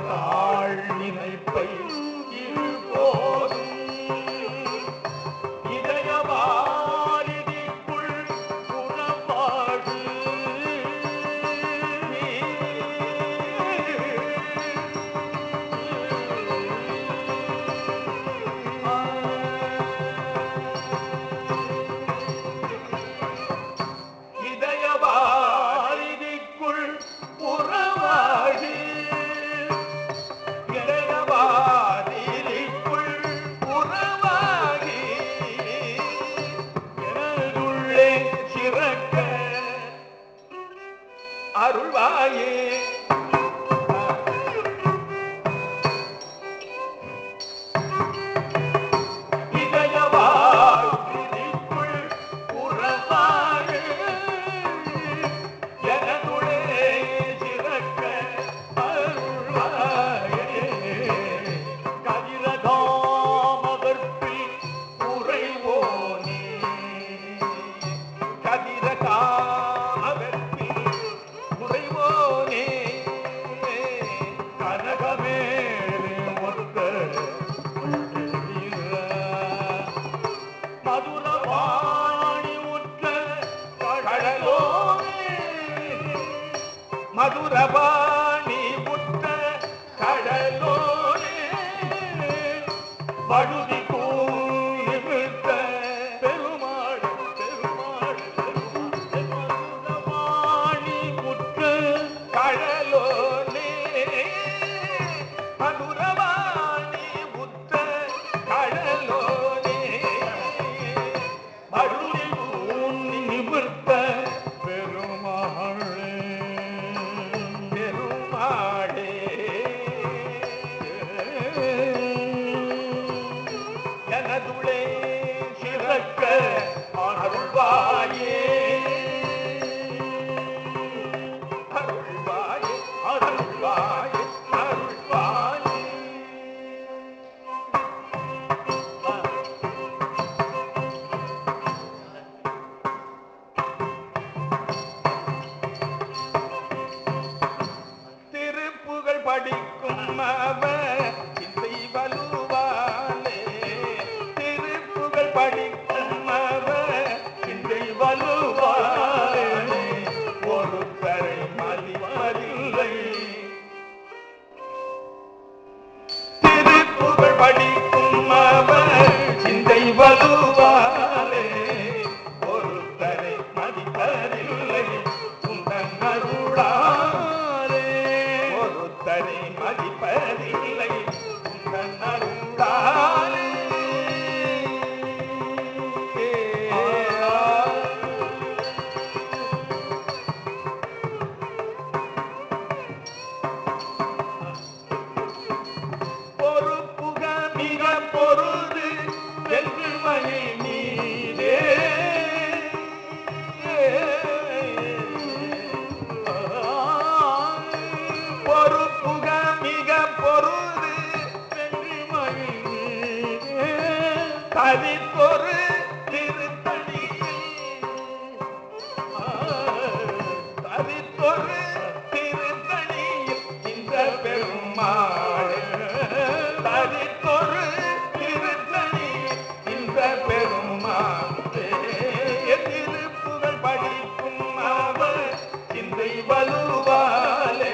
தாழ் நினைப்பை இருபோதும் இதயவாரிதிக்குள் புறப்பாடு இதயவாரிதிக்குள் புறவாடு இதயவாரிதிக்குள் புறவாகி எனதுள்ளே சிறக்க அருள்வாயே இதயவாரிதிக்குள் புறவாகி எனதுள்ளே சிறக்க அருள்வாயே கதிரகாமகற்பில் உறைவோனே கதிரகாமகற்பில் உறைவோனே கனகமேறு ஒத்த மதுரவாணி உற்ற கடலோனே மதுரபாணி உற்ற கடலோனே படுதி கூர்த்த பெருமாள் பெருமாள் மதுரபாணி உற்ற கடலோனே மதுரபாணி உற்ற கடலோனே படுதி நிமிர்த்த பெருமாளே பெருமாளே எனதுளே சிறக்க அருள்வாயே அருள்வாயே அருள்வாயே அருள்வாயே திருப்புகழ் படிக்கும் அவர் சிந்தை வலுவாலே திருப்புகழ் படிக்கும் அவர் சிந்தை வலுவாலே ஒருத்தரை மதிப்பதில்லை திருப்புகழ் படிக்கும் அவர் சிந்தை வலுவாலே ஒருத்தரை மதிப்பதில்லை உந்தன் அருளாலே ஒருத்தரை மதிப்பதில்லை உந்தன் அருளாலே பொறுப்புக மிக பொருது வென்று மணி நீரே பொறுப்புக மிக பொருது வென்று மணி நீரே தவிப்பொரு திருத்தணியில் தவிப்பொரு திருத்தணியில் இந்த பெருமாள் தவிப்பொரு திருத்தணியில் இந்த பெருமாள் திருப்புகழ் படிக்கும் அவர் சிந்தை வலுவாலே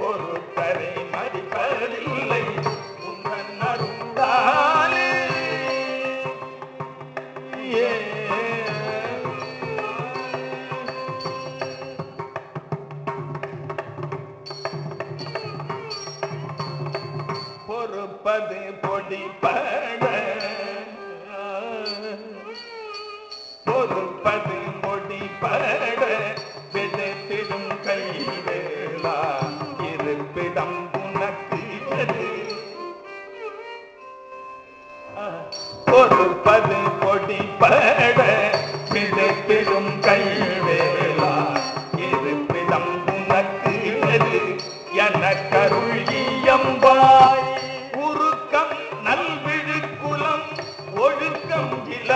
ஒருத்தரை மதிப்பதில்லை உந்தன் அருளாலே பொறுப்பது பொடிப்பட பொறுப்பது பொடிப்பட விதைத்திடும் கைவேளா இருப்பிடம் உனக்கு பொறுப்பது பொடிப்பட விதைத்திடும் கைவேளா இருப்பிடம் உனக்கு எனக்கருள் இயம்பாய் உருக்கம் நல்விழுக்குலம் ஒழுக்கம் இல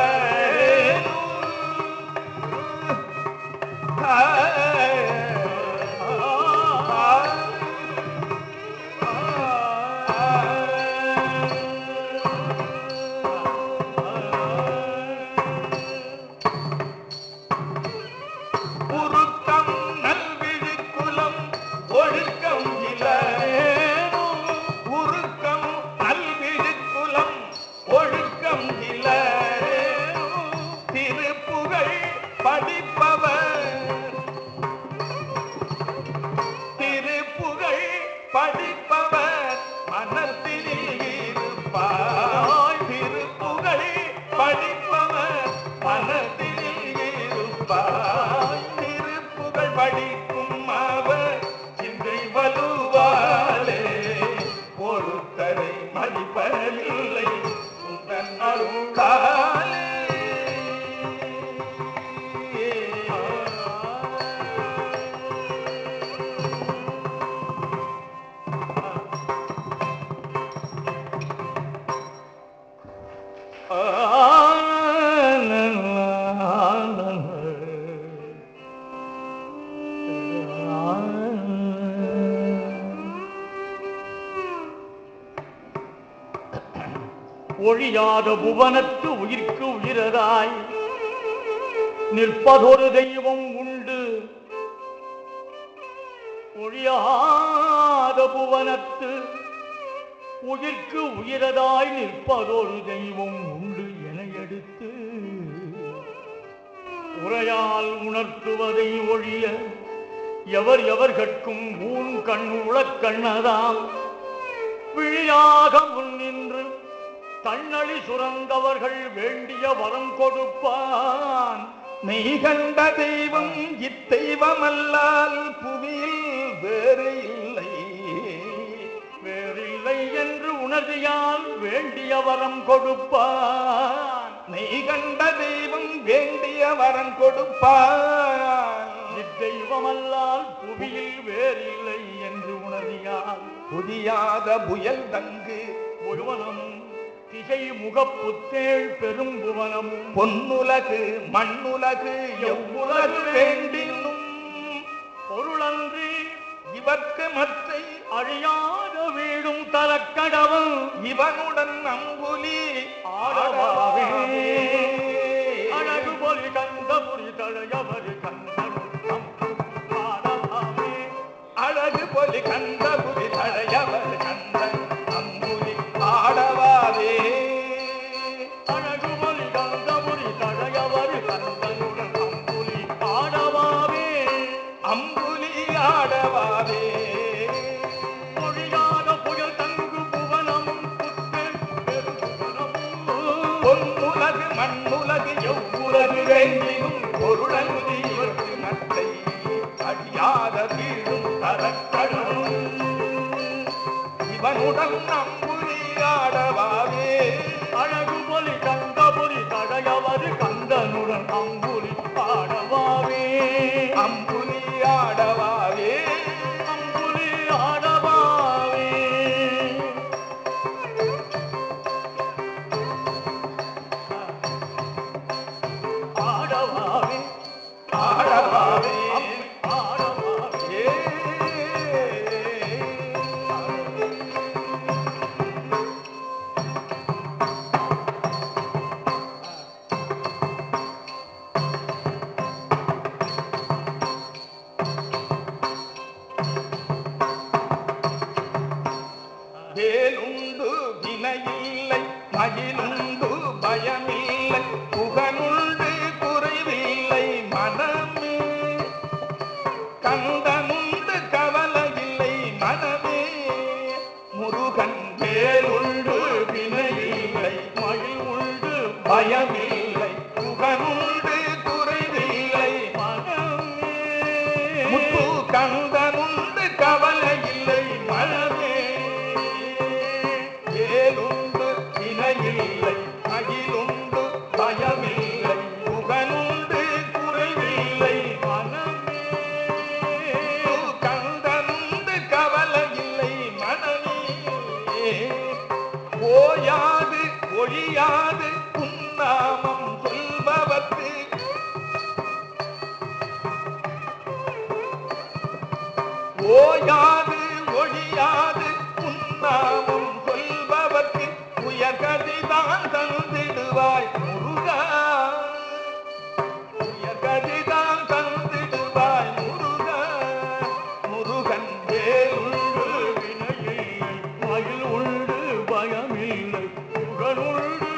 படிப்பவர் மனத்தினில் இருப்பாய். திருப்புகழ் படிப்பவர் மனத்தினில் இருப்பாய். திருப்புகழ் படிக்கும் அவர் சிந்தை வலுவாலே பொறுத்தரை மதிப்பதில்லை உந்தன் அருளாலே. ஒழியாத புவனத்து உயிர்க்கு உயிரதாய் நிற்பதொரு தெய்வம் உண்டு. ஒழியாத புவனத்து உயிர்க்கு உயிரதாய் நிற்பதொரு தெய்வம் உண்டு என எடுத்து உரையால் உணர்த்துவதை ஒழிய எவர் எவர் கற்கும் ஊன் கண் உளக்கண்ணதால் விழியாக முன் நின்று தன்னழி சுரந்தவர்கள் வேண்டிய வரம் கொடுப்பான். மெய் கண்ட தெய்வம் இத்தெய்வமல்லால் புவியில் வேறு இல்லை. வேறில்லை என்று உணர்தியால் வேண்டிய வரம் கொடுப்பான். மெய் கண்ட தெய்வம் வேண்டிய வரம் கொடுப்பான். இத்தெய்வமல்லால் புவியில் வேறில்லை என்று உணர்தியால் புதியாத புயல் தங்கு புவனமும் திசை முகப்புத்தேள் பெரும் புவனமும் பொன்னுலகு மண்ணுலகு எவ்வுலகு வேண்டினும் பொருளன்றி இவர்க்கு மற்றை அழியாத வீடும் தலக்கடவன் இவனுடன் அம்புலி ஆடவாவே. அழகு பொலி கந்தபுரி தழையவரு கந்தன் ஆடவாவே. அழகு பொலி கந்தபுரி தழையவர் கந்தன் அம்புலி ஆடவாவே. அழகு பொலி கந்தபுரி தழையவரு கந்தனுடன் அம்புலி ஆடவாவே. அம்புலி ஆடவாவே. ஒழியாத புயல் தங்கு புவனமும் புத்தேள் பெரும் புவனமும் பொன்னுலகு மண்ணுலகு எவ்வுலகு வேண்டினும் பொருளனுதி இவர்க்கு நத்தை அடியாத வீடும் தரக்கடலும் இவனுடன் அம்புலி ஆடவாவே. அழகு பொலி கந்தபுரி தழையவரு கந்தனுடன் அம்புலி ஆடவாவே. அம்புலி ஆடவாவே. அம்புலி ஆடவாவே. ஆடவாவே. ஆடவாவே. ஆடவாவே. ஏ வேலுண்டு வினையில்லை மகிழுண்டு பயமில்லை புகனுண்டு குறைவில்லை மனமே கந்தனுண்டு கவலையில்லை மனமே முருகன் வேலுண்டு வினையில்லை மயில் உண்டு பயமில்லை புகனுண்டு குறைவில்லை மனமே. முத்து கந்தனுண்டு கவலையில்லை மனமே வேலுண்டு இணையில்லை மகிழுண்டு பயமில்லை புகனுண்டு குறைவில்லை மனமே. கந்தனுண்டு கவலையில்லை மனமே ஓயாது ஒழியாது உன்னாமம் சொல்பவர்க்கு ஓயாது ஒழியாது உன்னாமம் சொல்பவர்க்கு உயர்கதிதான் தந்திடுவாய் முருகா. உயர்கதிதான் தந்திடுவாய் முருகா. முருகன் வேலுண்டு வினையில்லை மயில் உண்டு பயமில்லை புகழுண்டு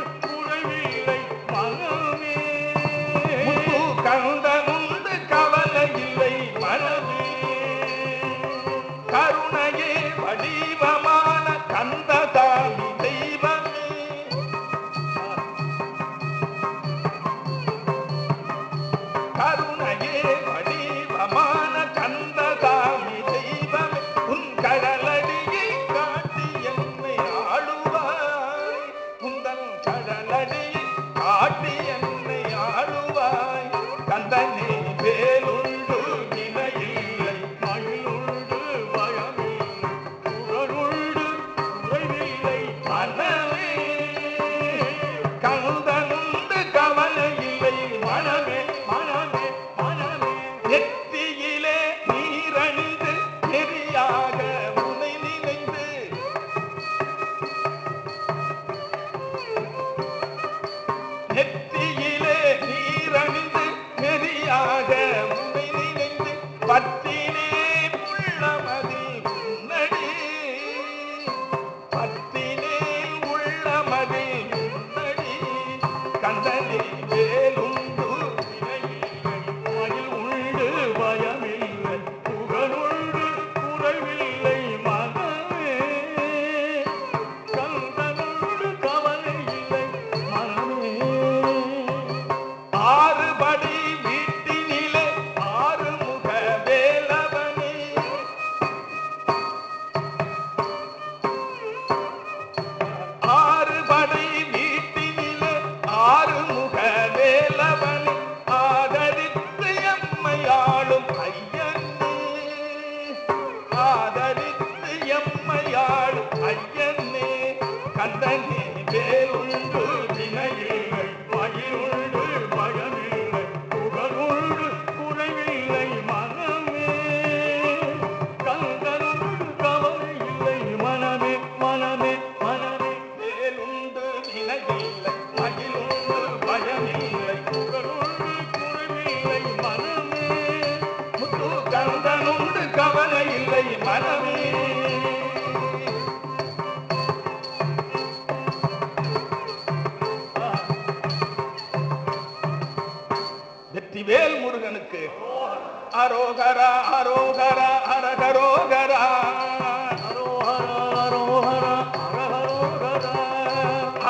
அரோகரா அரோகரா அரகரோகரா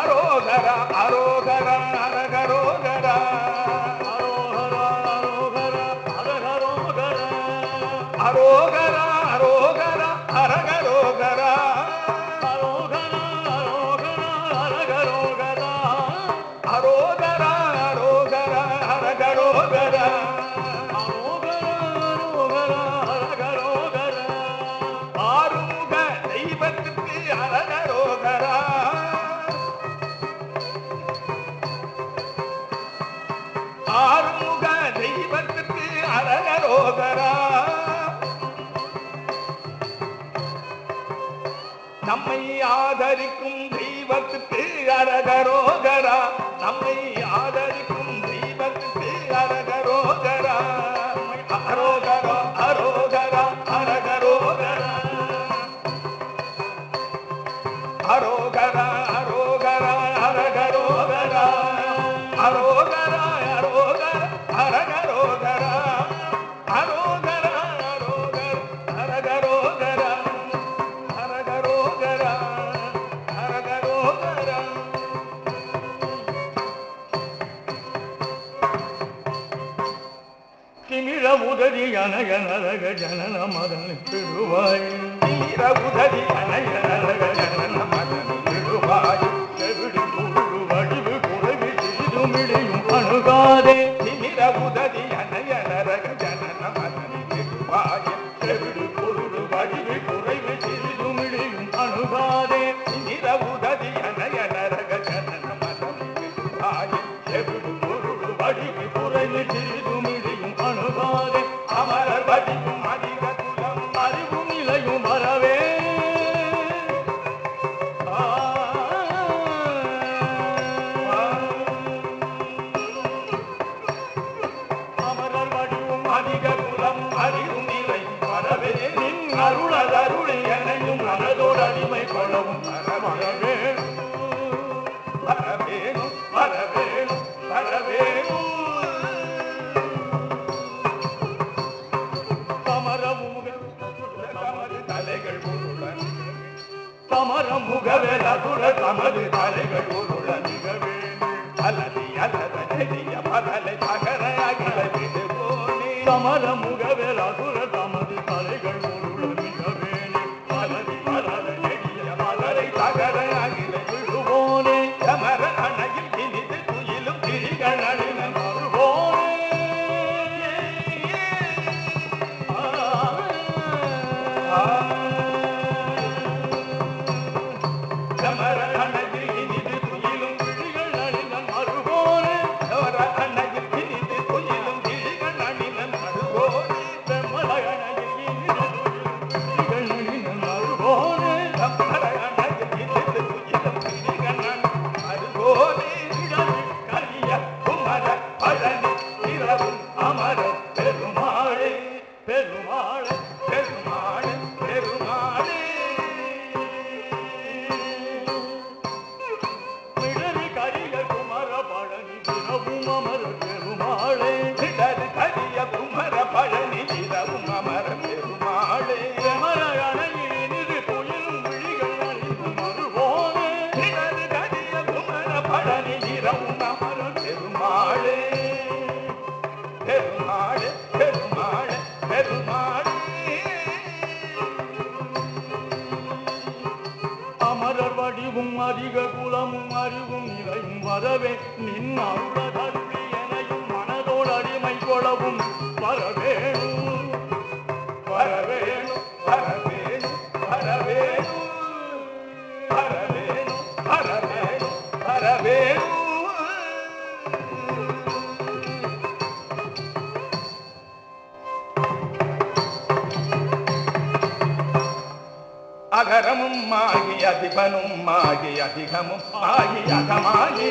அரோகரா அரோகரா அரகரோகரா அரோகரா அரோகரா அரகரோகரா அரோகரா அரோகரா அரகரோகரா ஆறுமுக தெய்வத்துக்கு அரகரோகரா ஆறுமுக தெய்வத்துக்கு அரகரோகரா நம்மை ஆதரிக்கும் தெய்வத்துக்கு அரகரோகரா நம்மை ஆதரிக்கும் தெய்வத்துக்கு அரகரோகரா அரோகரா அரோகரா அரகரோகரா அரோகரா அரோகரா அரகரோகரா அரோகரா அரோகரா அரகரோகரா அரோகரா அரோகரா அரகரோகரா அரகரோகரா அரகரோகரா திமிர உதவி அனகனரக ஜனன மதன் பெறுவாய் தீர உதவி அனையரக ஜனன மதன் விடுவாய் செவிடி கூடு வடிவு குறைவி சிறிதுமிழியும் அணுகாதே திமிர உதவி அனையரக ஜனன மதன் விடுவாய் செவிடி கூடு வடிவு குறைவி சிறிதுமிழியும் அணுகாதே திமிர உதவி அனையரக ஜனன மதன் விடுவாய் செவிடி கூடு வடிவு குறைவி சிறிதுமிழியும் அணுகாதே அமரர் வடிவும் அதிக குலம் அறிவும் நிலையும் வரவே அமரர் வடிவும் அதிக குலம் அறிவும் நிலை வரவே நின் அருளதருளி எனையும் மனதோடு அடிமை கொள்ளவும் வரவேணும் வரவேணும் வரவேணும் வரவேணும் தமது தலைகள் உருளன் தமரம் முகவேலதுர தமது தலைகள் உருளன் அலதி அலத நெடிய மதலை தகர அகில விடுவோனே தமர முகவேல் அசுர தமது தலைகள் உருள மிகவேனே அலதி அலத நெடிய மதலை தகர அகில விடுவோனே தமர அணையில் இனிது துயிலும் திரிகள் அணினன் தமர அணையில் இனிது துயிலும் விழிகள் அணிந்தன் மறுபோனே தமர அணையில் இனிது துயிலும் திரிகள் அணினன் மறுபோனே செம்மலகனையில் இனிது விழிகள் அணிந்தன் மறுபோனே தமர அணையில் இனிது துயிலும் திரிகள் அணினன் மறுபோனே கலிய குமர பழனி இரவும் அமர பெருமாளே பெருமாளே பெருமாளே பெருமாளே மிடறி கரிய குமர பழனி தினவும் அமர பெருமாளே இடது கரிய குமர பழனி இரவும் அமர பெருமாளே செமலகனையில் இனிது துயிலும் விழிகள் அணிந்தன் மறுபோனே இடது கரிய குமர பழனி இரவும் அமர பெருமாளே பெருமாளே பெருமாளே பெருமாளே அமரர் வடிவும் அதிக குலமும் அறிவும் நிலையும் வரவே நின் அருளதருளி எனையும் மனதோடு அடிமை கொளவும் வரவேணும் வரவேணும் வரவேணும் வரவேணும் வரவேணும் வரவேணும் வரவேணும் அகரமும் ஆகி அதிபனும் ஆகி அதிகமும் ஆகி அகமாகி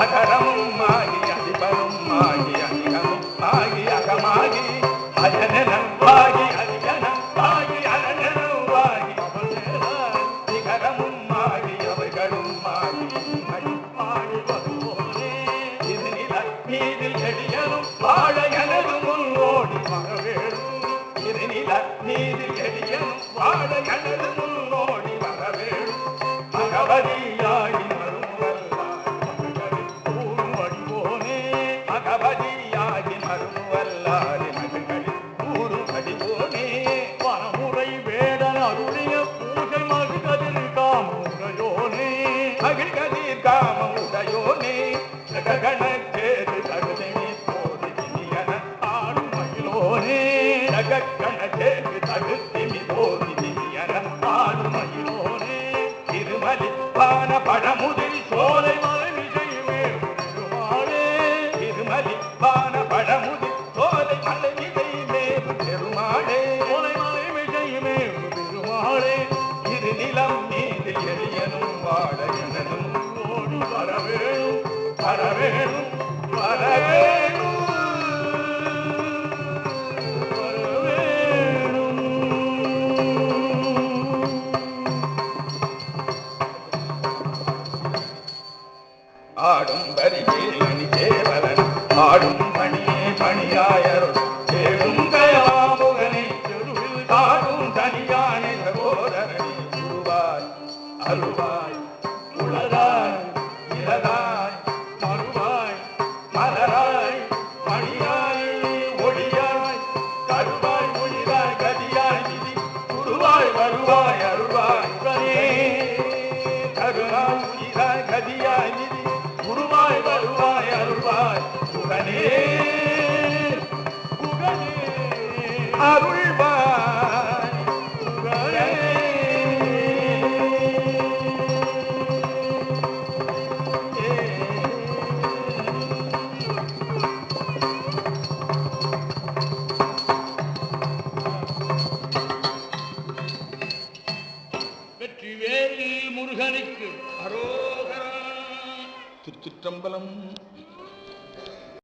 அகரமும் ஆகி அதிபனும் ஆகி அதிகமும் ஆகி அகமாகி அஜனனம் ஆகி அதிகனம் ஆகி அனனம் ஆகி சிகரமும் ஆகி அவைகளும் ஆகி ஆகி வருவோனே இது நில மீதில் எடியனும் வாழ எனது முன் ஓடி வரவேணும் மகபதியாகி மறுமுவல்லாரி கூறும் வடிவோனே மகபதியாகி மறுமுவல்லாரி மகன்களில் கூறும் வடிவோனே பரமுறை வேடன் அருளிய பூஜை மகிழ்கதிர் காமுடையோனே மகிழ்கதிர் காமுடையோனே ஜககணக்கேது தகுதினி போதி திணியன ஆடும் மயிலோனே ஜககணக்கேது தகுதினி போதி திணியன ஆடும் மயிலோனே திருமலிப்பான பழமுதில் சோலை மலை விஜயமே பெருமாளே திருமலிப்பான பழமுதில் சோலை மலை விஜயமே பெருமாளே சோலை மலை விஜயமே பெருமாளே திருநிலம் மீது எளியனும் வாழ எனனும் ஓடி வரவேணும் வரவேணும் வரவேணும் ஆடும் பரிகேலனி கேவலன் ஆடும் பணியே பணியாயர் தேடும் கயாமுகனை தெருவில் காடும் தனியானை சகோதரனை உருவாய் அருவாய் உளதாய் இளதாய் மறுவாய் மலராய் மணியாய் ஒளியாய் கருவாய் ஒளிராய் கதியாய் விதி உருவாய் வருவாய் அருவாய் உடனே கருவாய் உயிராய் கதியாய் விதி உருவாய் வருவாய் அருள்வாய் உடனே உடனே அருள்வாய் உடனே வெற்றிவேல் முருகனுக்கு அரோகரா திருச்சிற்றம்பலம்.